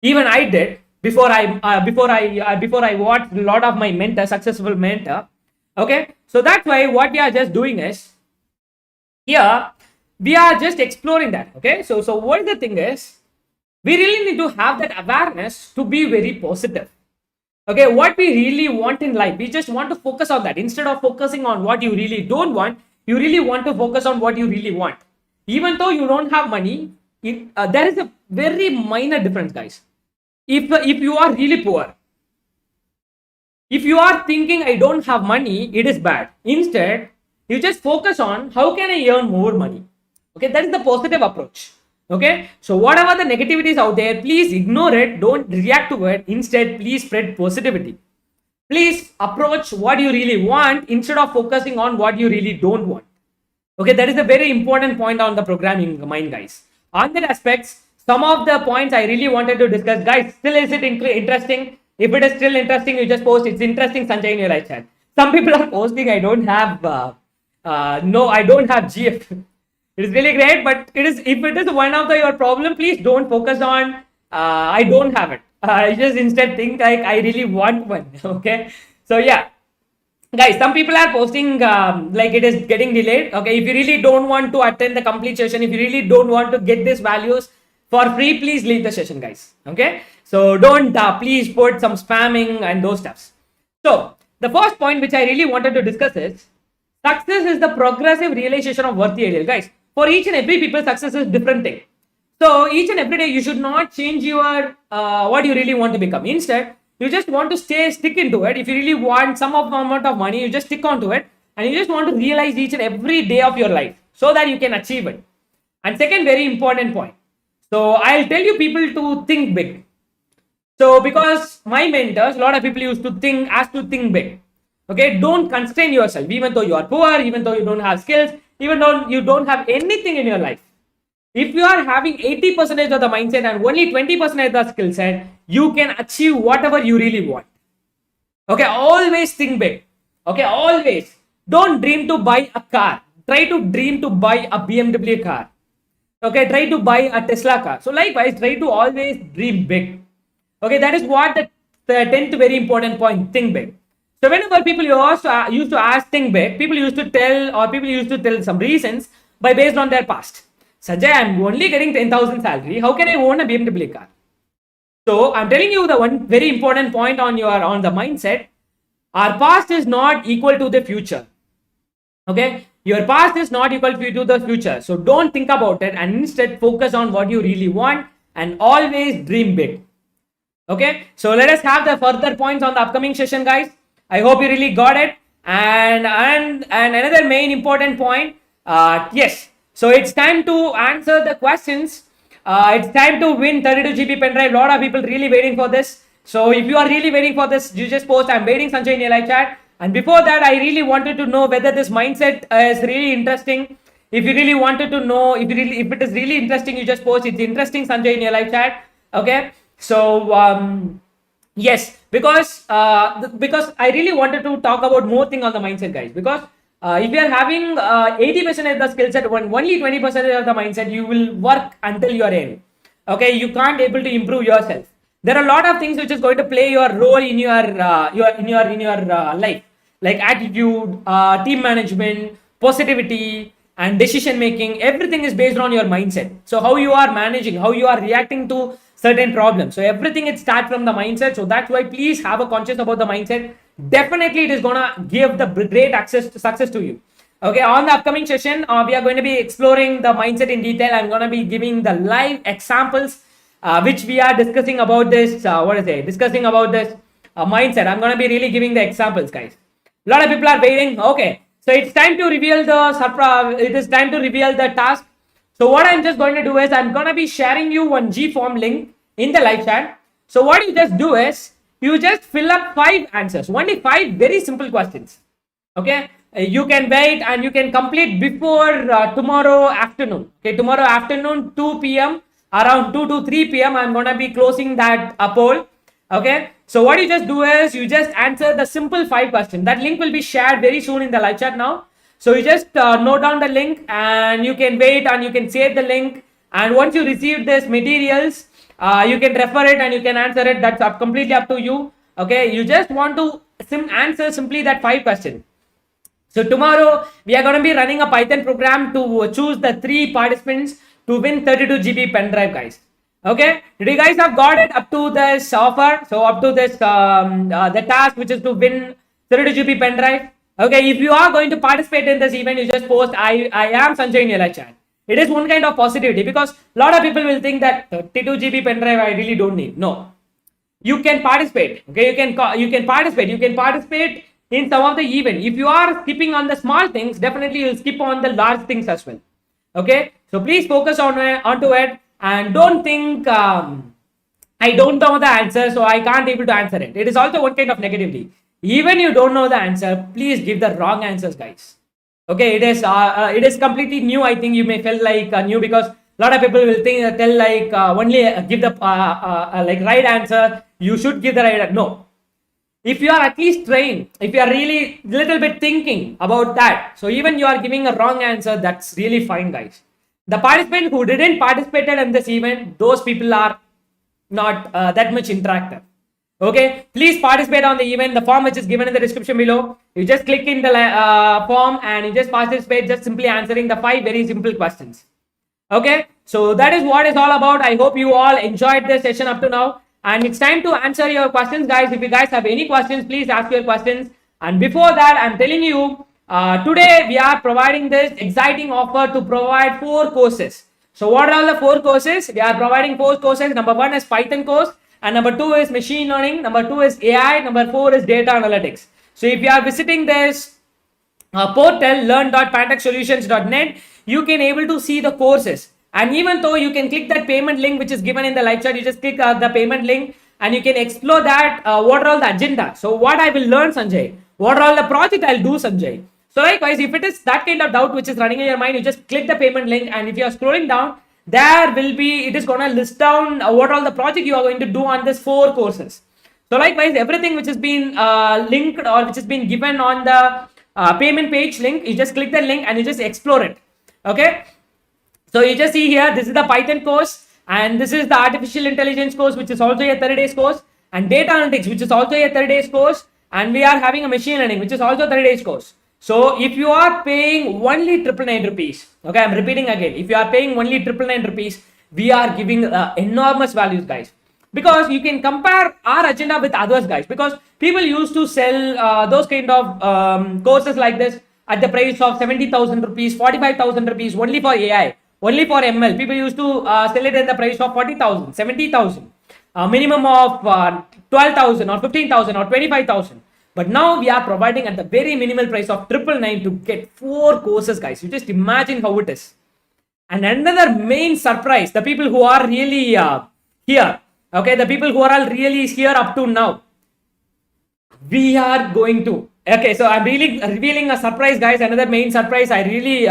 Even I did before I watched a lot of my mentor, successful mentor. Okay, so that's why what we are just doing is here we are just exploring that. Okay, so what the thing is, we really need to have that awareness to be very positive. Okay, what we really want in life, we just want to focus on that instead of focusing on what you really don't want. You really want to focus on what you really want. Even though you don't have money, there is a very minor difference, guys. If you are really poor, if you are thinking I don't have money, it is bad. Instead, you just focus on how can I earn more money. Okay, that is the positive approach. Okay, so whatever the negativities out there, please ignore it, don't react to it. Instead, please spread positivity. Please approach what you really want instead of focusing on what you really don't want. Okay, that is a very important point on the programming mind, guys. On that aspects, some of the points I really wanted to discuss, guys. Still, is it interesting? If it is still interesting, you just post it's interesting, Sanjay, in your live chat. Some people are posting I don't have no, I don't have GF. It is really great, but it is, if it is one of your problem, please don't focus on I don't have it. Just instead think like I really want one. Okay, so yeah, guys, some people are posting like it is getting delayed. Okay, if you really don't want to attend the complete session, if you really don't want to get these values for free, please leave the session, guys. Okay, so don't please put some spamming and those stuffs. So the first point which I really wanted to discuss is success is the progressive realization of worthy ideal, guys. For each and every people, success is different thing. So each and every day, you should not change your what you really want to become. Instead, you just want to stick into it. If you really want some amount of money, you just stick onto it, and you just want to realize each and every day of your life so that you can achieve it. And second, very important point. So I'll tell you people to think big. So because my mentors, a lot of people used to think big. Okay, don't constrain yourself, even though you are poor, even though you don't have skills, even though you don't have anything in your life. If you are having 80% of the mindset and only 20% of the skill set, you can achieve whatever you really want. Okay, always think big. Okay, always. Don't dream to buy a car. Try to dream to buy a BMW car. Okay, try to buy a Tesla car. So likewise, try to always dream big. Okay, that is what the 10th very important point, think big. So whenever people used to ask think big, people used to tell some reasons based on their past. Sanjay, I'm only getting 10,000 salary. How can I own a BMW car? So I'm telling you the one very important point on the mindset. Our past is not equal to the future. Okay, your past is not equal to the future. So don't think about it and instead focus on what you really want and always dream big. Okay, so let us have the further points on the upcoming session, guys. I hope you really got it. And another main important point. Yes. So it's time to answer the questions. It's time to win 32 GB pen drive. A lot of people really waiting for this. So if you are really waiting for this, you just post I'm waiting, Sanjay, in your live chat. And before that, I really wanted to know whether this mindset is really interesting. If you really wanted to know, if it is really interesting, you just post it's interesting, Sanjay, in your live chat. Okay. So yes, because I really wanted to talk about more thing on the mindset, guys. Because if you are having 80% of the skill set, only 20% of the mindset, you will work until you are in. Okay, you can't able to improve yourself. There are a lot of things which is going to play your role in your life, like attitude, team management, positivity, and decision making. Everything is based on your mindset. So how you are managing, how you are reacting to certain problems. So everything it starts from the mindset. So that's why please have a conscious about the mindset. Definitely it is gonna give the great access to success to you. Okay, on the upcoming session, we are going to be exploring the mindset in detail. I'm going to be giving the live examples which we are discussing about this. Discussing about this mindset. I'm going to be really giving the examples, guys. A lot of people are waiting. Okay, so it's time to reveal the surprise. It is time to reveal the task. So what I'm just going to do is I'm going to be sharing you one G-form link in the live chat. So what you just do is you just fill up 5 answers, only 5 very simple questions. Okay, you can wait and you can complete before tomorrow afternoon. Okay, tomorrow afternoon 2 p.m. around 2 to 3 p.m. I'm gonna be closing that poll. Okay, so what you just do is you just answer the simple 5 questions. That link will be shared very soon in the live chat now. So you just note down the link and you can wait and you can save the link. And once you receive this materials, you can refer it and you can answer it. That's completely up to you. Okay, you just want to answer simply that 5 questions. So tomorrow we are going to be running a Python program to choose the 3 participants to win 32 GB pen drive, guys. Okay, did you guys have got it up to this offer? So up to this the task, which is to win 32 GB pen drive. Okay, if you are going to participate in this event, you just post I am Sanjay in your chat. It is one kind of positivity, because a lot of people will think that 32 GB pen drive I really don't need. No, you can participate. Okay, you can participate in some of the event. If you are skipping on the small things, definitely you'll skip on the large things as well. Okay, so please focus onto it and don't think I don't know the answer, so I can't able to answer it. It is also one kind of negativity. Even you don't know the answer, please give the wrong answers, guys. Okay, it is completely new. I think you may feel like new, because a lot of people will think tell like only give the like right answer. You should give the right answer. No, if you are at least trained, if you are really little bit thinking about that, so even you are giving a wrong answer, that's really fine, guys. The participant who didn't participated in this event, those people are not that much interactive. Okay, please participate on the event. The form which is given in the description below, you just click in the form and you just participate, just simply answering the 5 very simple questions. Okay, so that is what it's all about. I hope you all enjoyed this session up to now, and it's time to answer your questions, guys. If you guys have any questions, please ask your questions. And before that, I'm telling you, today we are providing this exciting offer to provide 4 courses. So what are all the 4 courses? We are providing 4 courses. Number 1 is Python course, and number 2 is machine learning, number 2 is AI, number 4 is data analytics. So if you are visiting this portal learn.pantech.solutions.net, you can able to see the courses. And even though you can click that payment link which is given in the live chat, you just click the payment link and you can explore that what are all the agenda. So what I will learn, Sanjay, what are all the project I'll do, Sanjay. So likewise, if it is that kind of doubt which is running in your mind, you just click the payment link, and if you are scrolling down, there will be, it is going to list down what all the project you are going to do on this 4 courses. So likewise, everything which has been linked or which has been given on the payment page link, you just click the link and you just explore it. Okay, so you just see here, this is the Python course, and this is the artificial intelligence course, which is also a 30 days course, and data analytics, which is also a 30 days course, and we are having a machine learning, which is also 30 days course. So if you are paying only 999 rupees, okay, I'm repeating again, if you are paying only 999 rupees, we are giving enormous values, guys, because you can compare our agenda with others, guys, because people used to sell those kind of courses like this at the price of 70,000 rupees, 45,000 rupees only for AI, only for ML. People used to sell it at the price of 40,000, 70,000, minimum of 12,000 or 15,000 or 25,000. But now we are providing at the very minimal price of 999 to get 4 courses, guys. You just imagine how it is. And another main surprise, the people who are really here, okay, the people who are all really here up to now, we are going to, okay, so I'm really revealing a surprise, guys. Another main surprise I really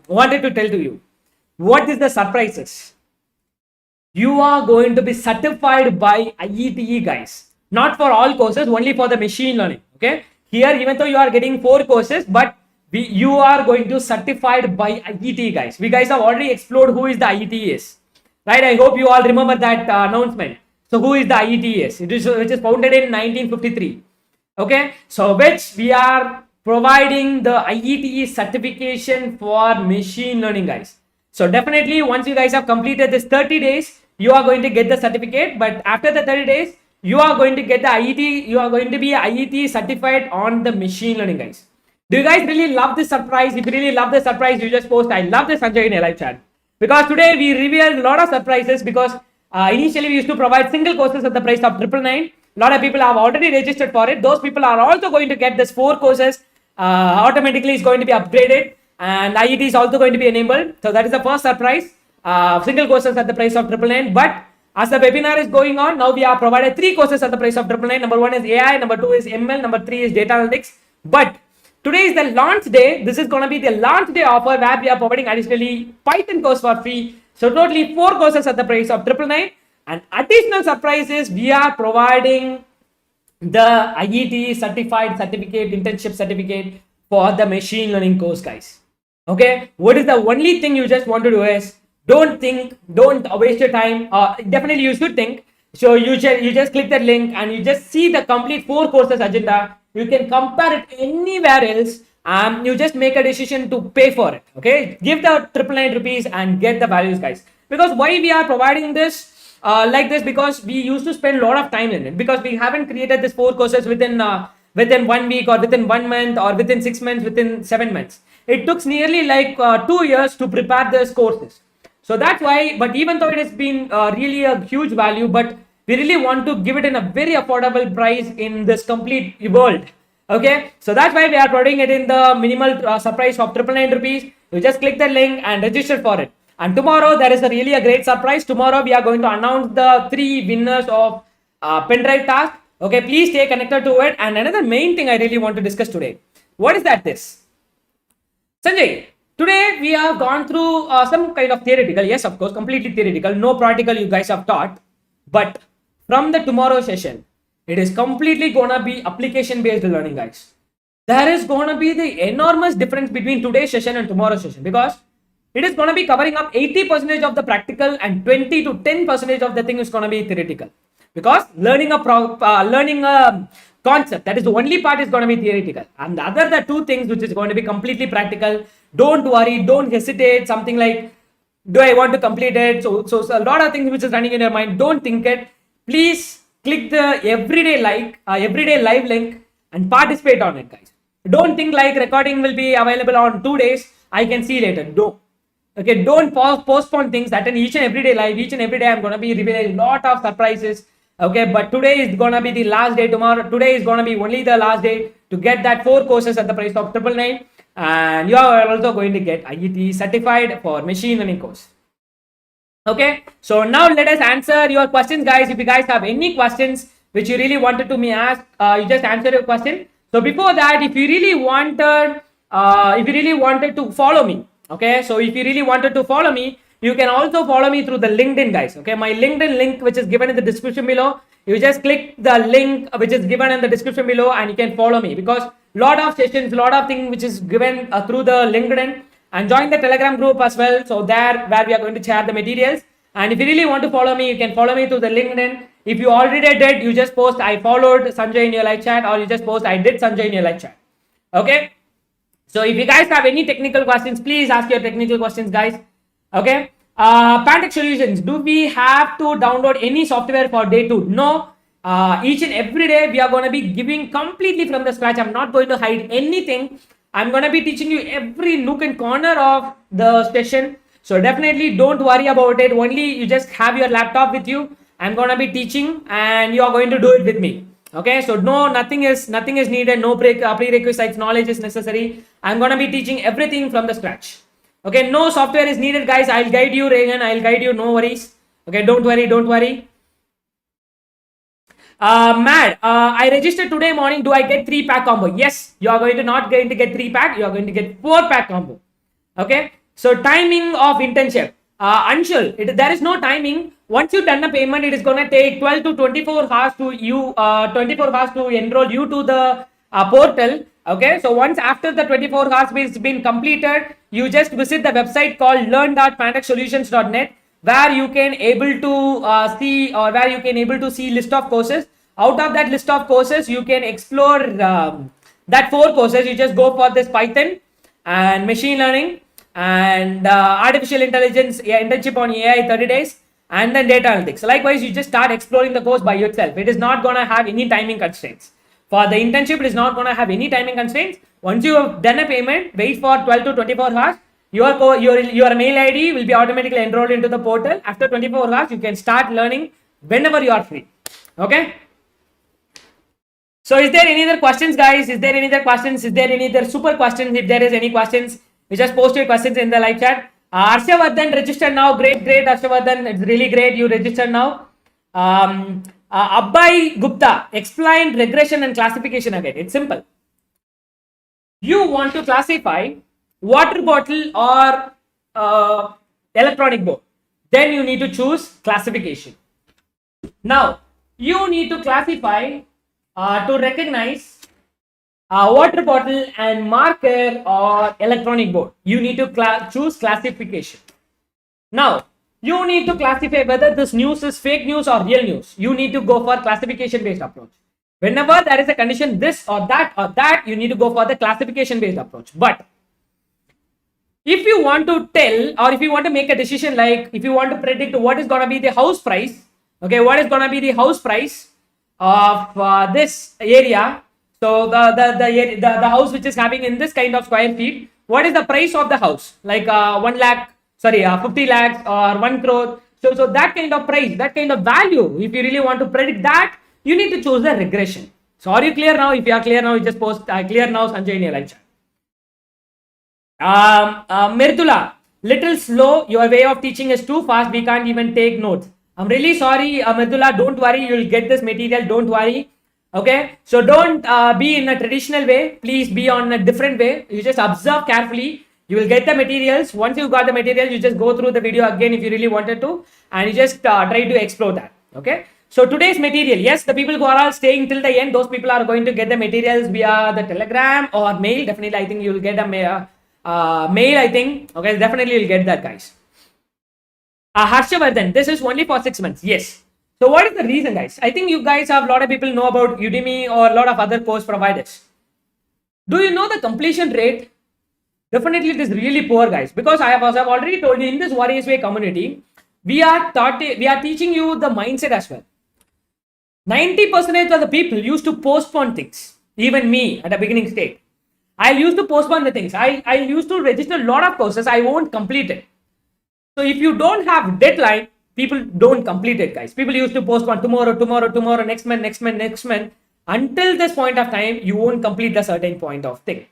wanted to tell to you. What is the surprises? You are going to be certified by IETE, guys. Not for all courses, only for the machine learning. Okay, here even though you are getting 4 courses, but you are going to certified by IETE, guys. We guys have already explored who is the IETE is, right? I hope you all remember that announcement. So who is the IETE is? It is which is founded in 1953. Okay, so which we are providing the IETE certification for machine learning, guys. So definitely once you guys have completed this 30 days, you are going to get the certificate. But after the 30 days, you are going to get the IET, you are going to be IET certified on the machine learning, guys. Do you guys really love this surprise? If you really love the surprise, you just post I love this, Sanjay, in a live chat. Because today we revealed a lot of surprises, because initially we used to provide single courses at the price of 999. A lot of people have already registered for it. Those people are also going to get this 4 courses automatically is going to be upgraded, and IET is also going to be enabled. So that is the first surprise, single courses at the price of 999. But as the webinar is going on, now we have provided 3 courses at the price of 999. Number 1 is AI, number 2 is ML, number 3 is data analytics. But Today is the launch day. This is going to be the launch day offer where we are providing additionally Python course for free. So totally 4 courses at the price of 999. And additional surprise is we are providing the IET certified certificate, internship certificate for the machine learning course, guys. Okay, what is the only thing you just want to do is don't think, don't waste your time. Definitely you should think. So you just click that link and you just see the complete 4 courses agenda. You can compare it anywhere else. You just make a decision to pay for it. Okay, give the 999 rupees and get the values, guys. Because why we are providing this like this, because we used to spend a lot of time in it, because we haven't created this 4 courses within 1 week or within 1 month or within 6 months, within 7 months. It took nearly like 2 years to prepare these courses. So that's why, but even though it has been really a huge value, but we really want to give it in a very affordable price in this complete world. Okay, so that's why we are providing it in the minimal surprise of 999 rupees. You just click the link and register for it. And tomorrow there is a great surprise. Tomorrow we are going to announce the 3 winners of pen drive task. Okay, please stay connected to it. And another main thing I really want to discuss today. What is that? This Sanjay, today we have gone through some kind of theoretical. Yes, of course, completely theoretical. No practical you guys have taught. But from the tomorrow session, it is completely gonna be application based learning, guys. There is gonna be the enormous difference between today's session and tomorrow's session, because it is gonna be covering up 80% of the practical and 20 to 10% of the thing is gonna be theoretical. Because learning a concept, that is the only part is going to be theoretical, and the 2 things which is going to be completely practical. Don't worry, don't hesitate. Something like, do I want to complete it? So a lot of things which is running in your mind, don't think it. Please click the everyday live link and participate on it, guys. Don't think like recording will be available on 2 days, I can see later. Don't postpone things. Attend each and every day live. Each and every day I'm going to be revealing a lot of surprises. Okay, but today is gonna be the last day. Today is gonna be only the last day to get that 4 courses at the price of 999, and you are also going to get IET certified for machine learning course. Okay, so now let us answer your questions, guys. If you guys have any questions which you really wanted to me ask, you just answer your question. So before that, if you really wanted to follow me, okay, so if you really wanted to follow me, you can also follow me through the LinkedIn, guys. Okay, my LinkedIn link which is given in the description below. You just click the link which is given in the description below and you can follow me, because lot of sessions, lot of things which is given through the LinkedIn. And join the Telegram group as well. So there where we are going to share the materials. And if you really want to follow me, you can follow me through the LinkedIn. If you already did, you just post I followed Sanjay in your live chat, or you just post I did Sanjay in your live chat. Okay. So if you guys have any technical questions, please ask your technical questions, guys. Okay. Pantech Solutions, do we have to download any software for day 2? No. Each and every day we are going to be giving completely from the scratch. I'm not going to hide anything. I'm going to be teaching you every nook and corner of the session. So definitely don't worry about it. Only you just have your laptop with you. I'm going to be teaching and you are going to do it with me. Okay, so no, nothing is needed. No prerequisites knowledge is necessary. I'm going to be teaching everything from the scratch. Okay, no software is needed, guys. I'll guide you, Rehan. I'll guide you. No worries. Okay, don't worry. I registered today morning. Do I get 3-pack combo? Yes, you are not going to get 3-pack. You are going to get 4-pack combo. Okay, so timing of internship. Anshul, there is no timing. Once you done the payment, it is going to take 12 to 24 hours to enroll you to the portal. Okay, so once after the 24 hours has been completed, you just visit the website called learn.pantechsolutions.net, where you can able to see list of courses. Out of that list of courses, you can explore that 4 courses. You just go for this Python and machine learning and artificial intelligence internship on AI 30 days, and then data analytics. Likewise, you just start exploring the course by yourself. It is not going to have any timing constraints. For the internship, it is not going to have any timing constraints. Once you have done a payment, wait for 12 to 24 hours. Your mail ID will be automatically enrolled into the portal. After 24 hours, you can start learning whenever you are free. Okay. So is there any other questions, guys? Is there any other questions? Is there any other super questions? If there is any questions, you just post your questions in the live chat. Arshavardhan registered now. Great, Arshavardhan. It's really great. You registered now. Abhay Gupta explained regression and classification again. It's simple. you want to classify water bottle or electronic board, then you need to choose classification. Now you need to classify to recognize water bottle and marker or electronic board. You need to choose classification. Now you need to classify whether this news is fake news or real news. You need to go for classification based approach. Whenever there is a condition this or that, you need to go for the classification based approach. But if you want to tell, or if you want to make a decision, like if you want to predict what is going to be the house price, okay, what is going to be the house price of this area, so the house which is having in this kind of square feet, what is the price of the house, like 1 lakh, sorry, 50 lakhs or 1 crore. So that kind of price, that kind of value, if you really want to predict that, you need to choose the regression. So are you clear now? If you are clear now, you just post clear now, Sanjay, in your live chat. Mirtula, little slow. Your way of teaching is too fast. We can't even take notes. I'm really sorry, Mirtula. Don't worry. You'll get this material. Don't worry. Okay. So don't be in a traditional way. Please be on a different way. You just observe carefully. You will get the materials. Once you got the materials, you just go through the video again if you really wanted to, and you just try to explore that. Okay. So today's material, yes, the people who are all staying till the end, those people are going to get the materials via the Telegram or mail. Definitely, I think you will get a mail. I think. Okay, definitely you'll get that, guys. Harshavardhan, this is only for 6 months. Yes. So what is the reason, guys? I think you guys have a lot of people know about Udemy or a lot of other course providers. Do you know the completion rate? Definitely it is really poor, guys, because I've already told you in this Warriors Way community, we are teaching you the mindset as well. 90% of the people used to postpone things. Even me at the beginning stage, I used to postpone the things. I used to register a lot of courses. I won't complete it. So if you don't have deadline, people don't complete it, guys. People used to postpone tomorrow, next month. Until this point of time, you won't complete the certain point of thing.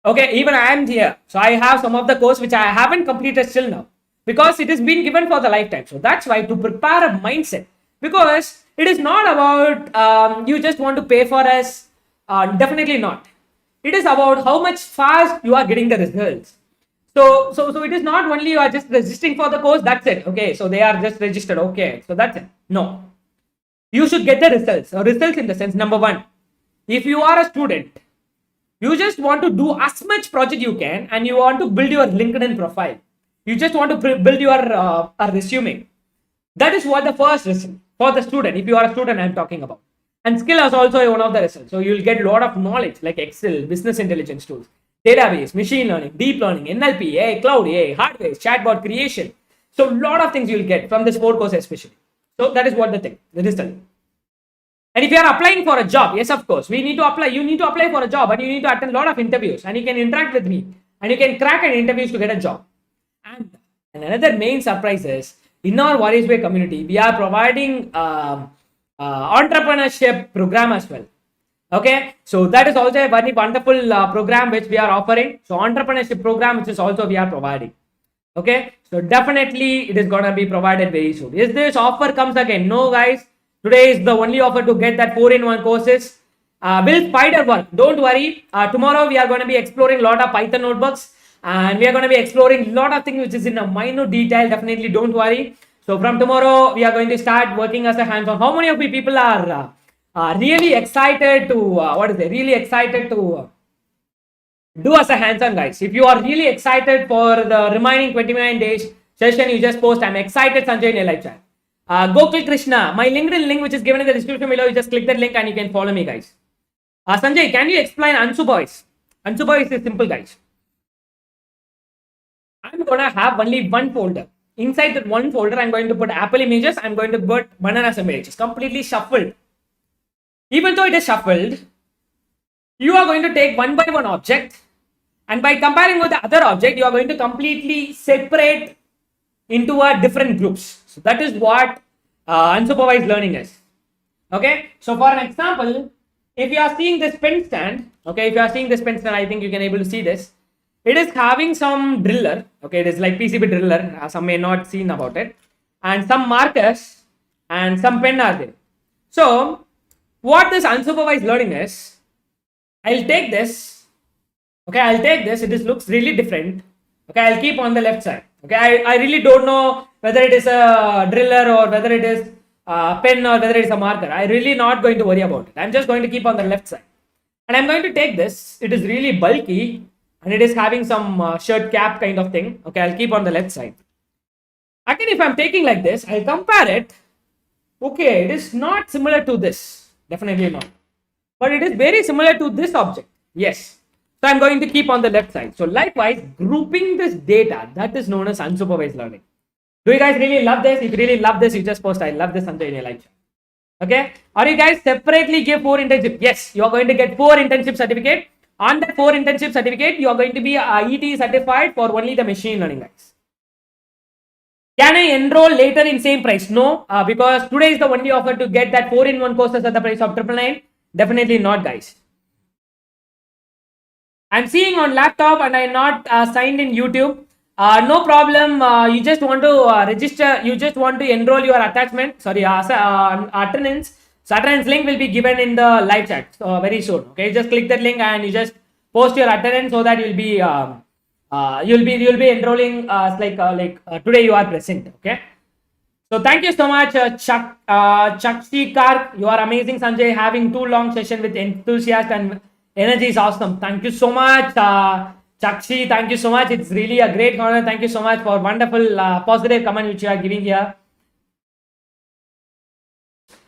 Okay, even I am here. So I have some of the course which I haven't completed still now, because it has been given for the lifetime. So that's why, to prepare a mindset, because it is not about you just want to pay for us. Definitely not. It is about how much fast you are getting the results. So it is not only you are just registering for the course, that's it. Okay, so they are just registered. Okay, so that's it. No, you should get the results. Or results in the sense, number one, if you are a student, you just want to do as much project you can, and you want to build your LinkedIn profile. You just want to build your resume. That is what the first result for the student. If you are a student, I'm talking about. And skill is also one of the results. So you'll get a lot of knowledge like Excel, business intelligence tools, database, machine learning, deep learning, NLP, AI, cloud, AI, hardware, chatbot creation. So a lot of things you'll get from this 4 course especially. So that is what the result. And if you are applying for a job, yes, of course, we need to apply. You need to apply for a job, and you need to attend a lot of interviews, and you can interact with me, and you can crack an interviews to get a job. And another main surprise is, in our Warriors Way community, we are providing entrepreneurship program as well. Okay, so that is also a very wonderful program which we are offering. So entrepreneurship program, which is also we are providing. Okay, so definitely it is gonna be provided very soon. Is this offer comes again? No, guys. Today is the only offer to get that 4-in-1 courses. Will spider work? Don't worry. Tomorrow we are going to be exploring a lot of Python notebooks, and we are going to be exploring a lot of things which is in a minute detail. Definitely don't worry. So from tomorrow we are going to start working as a hands-on. How many of you people are really excited to really excited to do as a hands-on, guys? If you are really excited for the remaining 29 days session, you just post, I'm excited, Sanjay, in your live chat. Gokul Krishna, my LinkedIn link which is given in the description below, you just click that link and you can follow me, guys. Sanjay, can you explain unsupervised? Unsupervised is simple, guys. I'm gonna have only one folder. Inside that one folder, I'm going to put Apple images, I'm going to put bananas images, completely shuffled. Even though it is shuffled, you are going to take one by one object, and by comparing with the other object, you are going to completely separate into a different groups. So that is what unsupervised learning is. Okay, so for an example, if you are seeing this pen stand, okay, if you are seeing this pen stand, I think you can able to see this. It is having some driller, okay, it is like PCB driller, some may not seen about it, and some markers and some pen are there. So what this unsupervised learning is, I'll take this Okay, I'll take this. It looks really different. Okay, I'll keep on the left side. Okay, I really don't know whether it is a driller or whether it is a pen or whether it is a marker. I'm really not going to worry about it. I'm just going to keep on the left side. And I'm going to take this. It is really bulky and it is having some shirt cap kind of thing. Okay, I'll keep on the left side. Again, if I'm taking like this, I'll compare it. Okay, it is not similar to this. Definitely not. But it is very similar to this object. Yes. So I'm going to keep on the left side. So likewise, grouping this data, that is known as unsupervised learning. Do you guys really love this? If you really love this, you just post I love this Sanjay in your live chat. Okay. Are you guys separately give 4 internship? Yes, you are going to get 4 internship certificate. On that 4 internship certificate, you are going to be IET certified for only the machine learning guys. Can I enroll later in same price? No, because today is the only offer to get that 4-in-1 courses at the price of 999. Definitely not, guys. I'm seeing on laptop and I'm not signed in YouTube. No problem. You just want to register. You just want to enroll your attachment. Sorry, attendance. So attendance link will be given in the live chat very soon. Okay, just click that link and you just post your attendance so that you'll be enrolling today you are present. Okay. So thank you so much, Chakshi Kark. You are amazing, Sanjay. Having 2 long session with enthusiast and energy is awesome. Thank you so much, Chakshi. Thank you so much. It's really a great honor. Thank you so much for wonderful positive comment which you are giving here.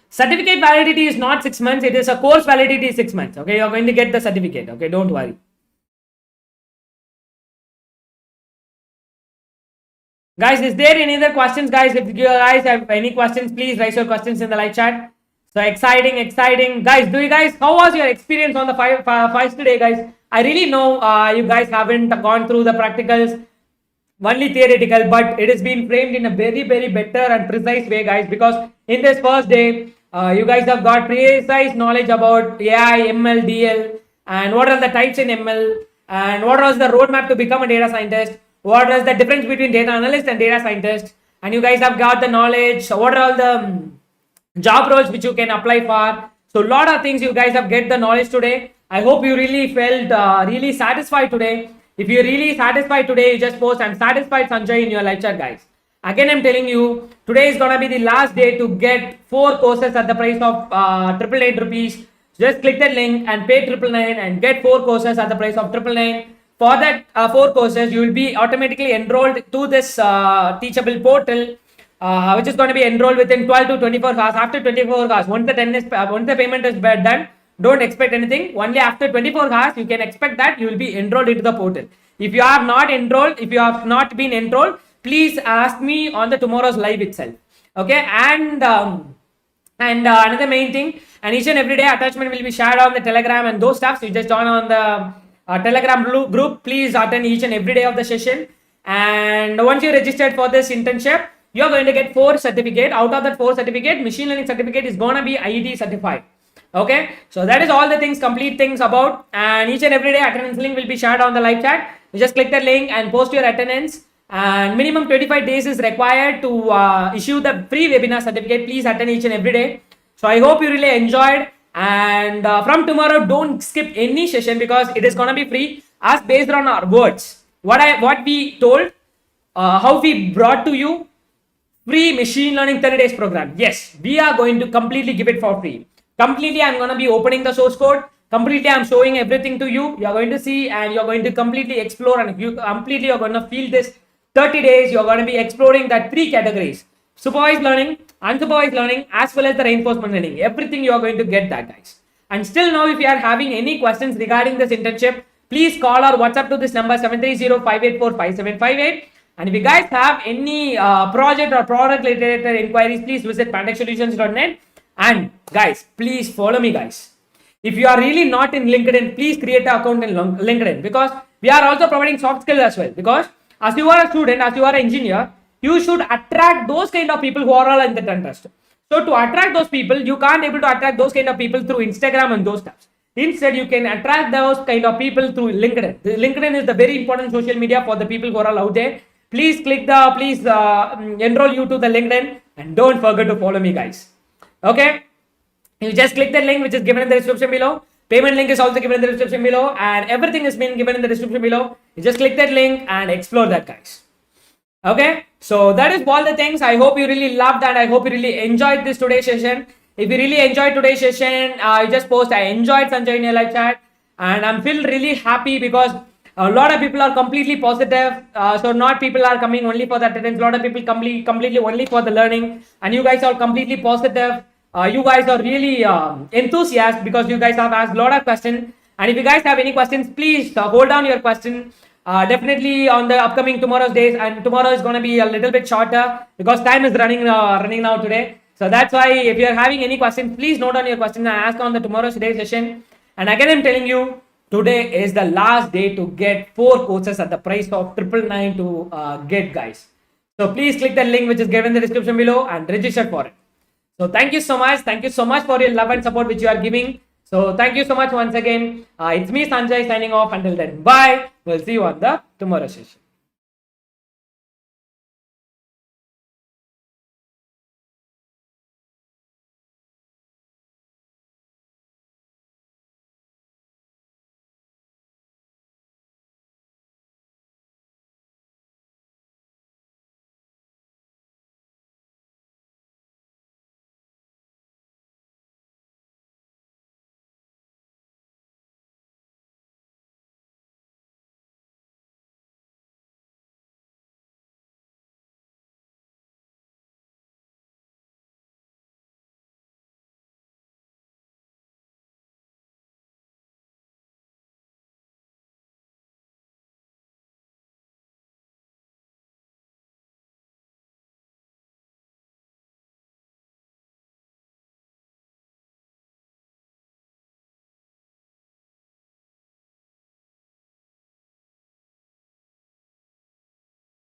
Certificate validity is not 6 months. It is a course validity is 6 months. Okay, you're going to get the certificate. Okay, don't worry. Guys, is there any other questions, guys? If you guys have any questions, please raise your questions in the live chat. So exciting. Guys, how was your experience on the files today, guys? I really know you guys haven't gone through the practicals, only theoretical, but it has been framed in a very better and precise way, guys, because in this first day, you guys have got precise knowledge about AI, ML, DL, and what are the types in ML, and what was the roadmap to become a data scientist, what is the difference between data analyst and data scientist, and you guys have got the knowledge, what are all the job roles which you can apply for. So a lot of things you guys have get the knowledge today. I hope you really felt really satisfied today. If you're really satisfied today, you just post I'm satisfied Sanjay in your live chat, guys. Again, I'm telling you, today is gonna be the last day to get 4 courses at the price of 888 rupees. Just click that link and pay 999 and get 4 courses at the price of 999. For that 4 courses, you will be automatically enrolled to this teachable portal, which is going to be enrolled within 12 to 24 hours. After 24 hours, once the payment is done, don't expect anything. Only after 24 hours, you can expect that you will be enrolled into the portal. If you have not been enrolled, please ask me on the tomorrow's live itself. Okay, and another main thing, and each and every day attachment will be shared on the Telegram and those stuff. So you just join on the Telegram group. Please attend each and every day of the session. And once you registered for this internship, you are going to get 4 certificate. Out of that 4 certificate, machine learning certificate is going to be IET certified. Okay, so that is all the things, complete things about, and each and every day attendance link will be shared on the live chat. You just click the link and post your attendance, and minimum 25 days is required to issue the free webinar certificate. Please attend each and every day. So I hope you really enjoyed, and from tomorrow don't skip any session because it is going to be free as based on our words. What we told, how we brought to you free machine learning 30 days program. Yes, we are going to completely give it for free. Completely, I'm going to be opening the source code. Completely, I'm showing everything to you. You're going to see and you're going to completely explore, and you're going to feel this 30 days. You're going to be exploring that 3 categories: supervised learning, unsupervised learning, as well as the reinforcement learning. Everything you are going to get that, guys. And still now, if you are having any questions regarding this internship, please call or WhatsApp to this number 730-584-5758. And if you guys have any project or product related inquiries, please visit pantechsolutions.net. And guys, please follow me, guys. If you are really not in LinkedIn, please create an account in LinkedIn, because we are also providing soft skills as well. Because as you are a student, as you are an engineer, you should attract those kind of people who are all in the interest. So to attract those people, you can't able to attract those kind of people through Instagram and those stuff. Instead, you can attract those kind of people through LinkedIn. LinkedIn is the very important social media for the people who are all out there. Please enroll you to the LinkedIn, and don't forget to follow me, guys. Okay, you just click the link which is given in the description below. Payment link is also given in the description below, and everything is been given in the description below. You just click that link and explore that, guys. Okay, so that is all the things. I hope you really loved and I hope you really enjoyed this today's session. If you really enjoyed today's session, you just post I enjoyed Sanjay in your live chat, and I'm feel really happy because a lot of people are completely positive. So not people are coming only for the attendance. A lot of people completely only for the learning, and you guys are completely positive. You guys are really enthusiastic because you guys have asked a lot of questions. And if you guys have any questions, please hold down your question. Definitely on the upcoming tomorrow's days, and tomorrow is going to be a little bit shorter because time is running now today. So that's why if you are having any questions, please note down your question and ask on the tomorrow's day session. And again, I'm telling you, today is the last day to get 4 courses at the price of 999 to get, guys. So please click the link which is given in the description below and register for it. So thank you so much. Thank you so much for your love and support which you are giving. So thank you so much once again. It's me Sanjay signing off. Until then, bye. We'll see you on the tomorrow session.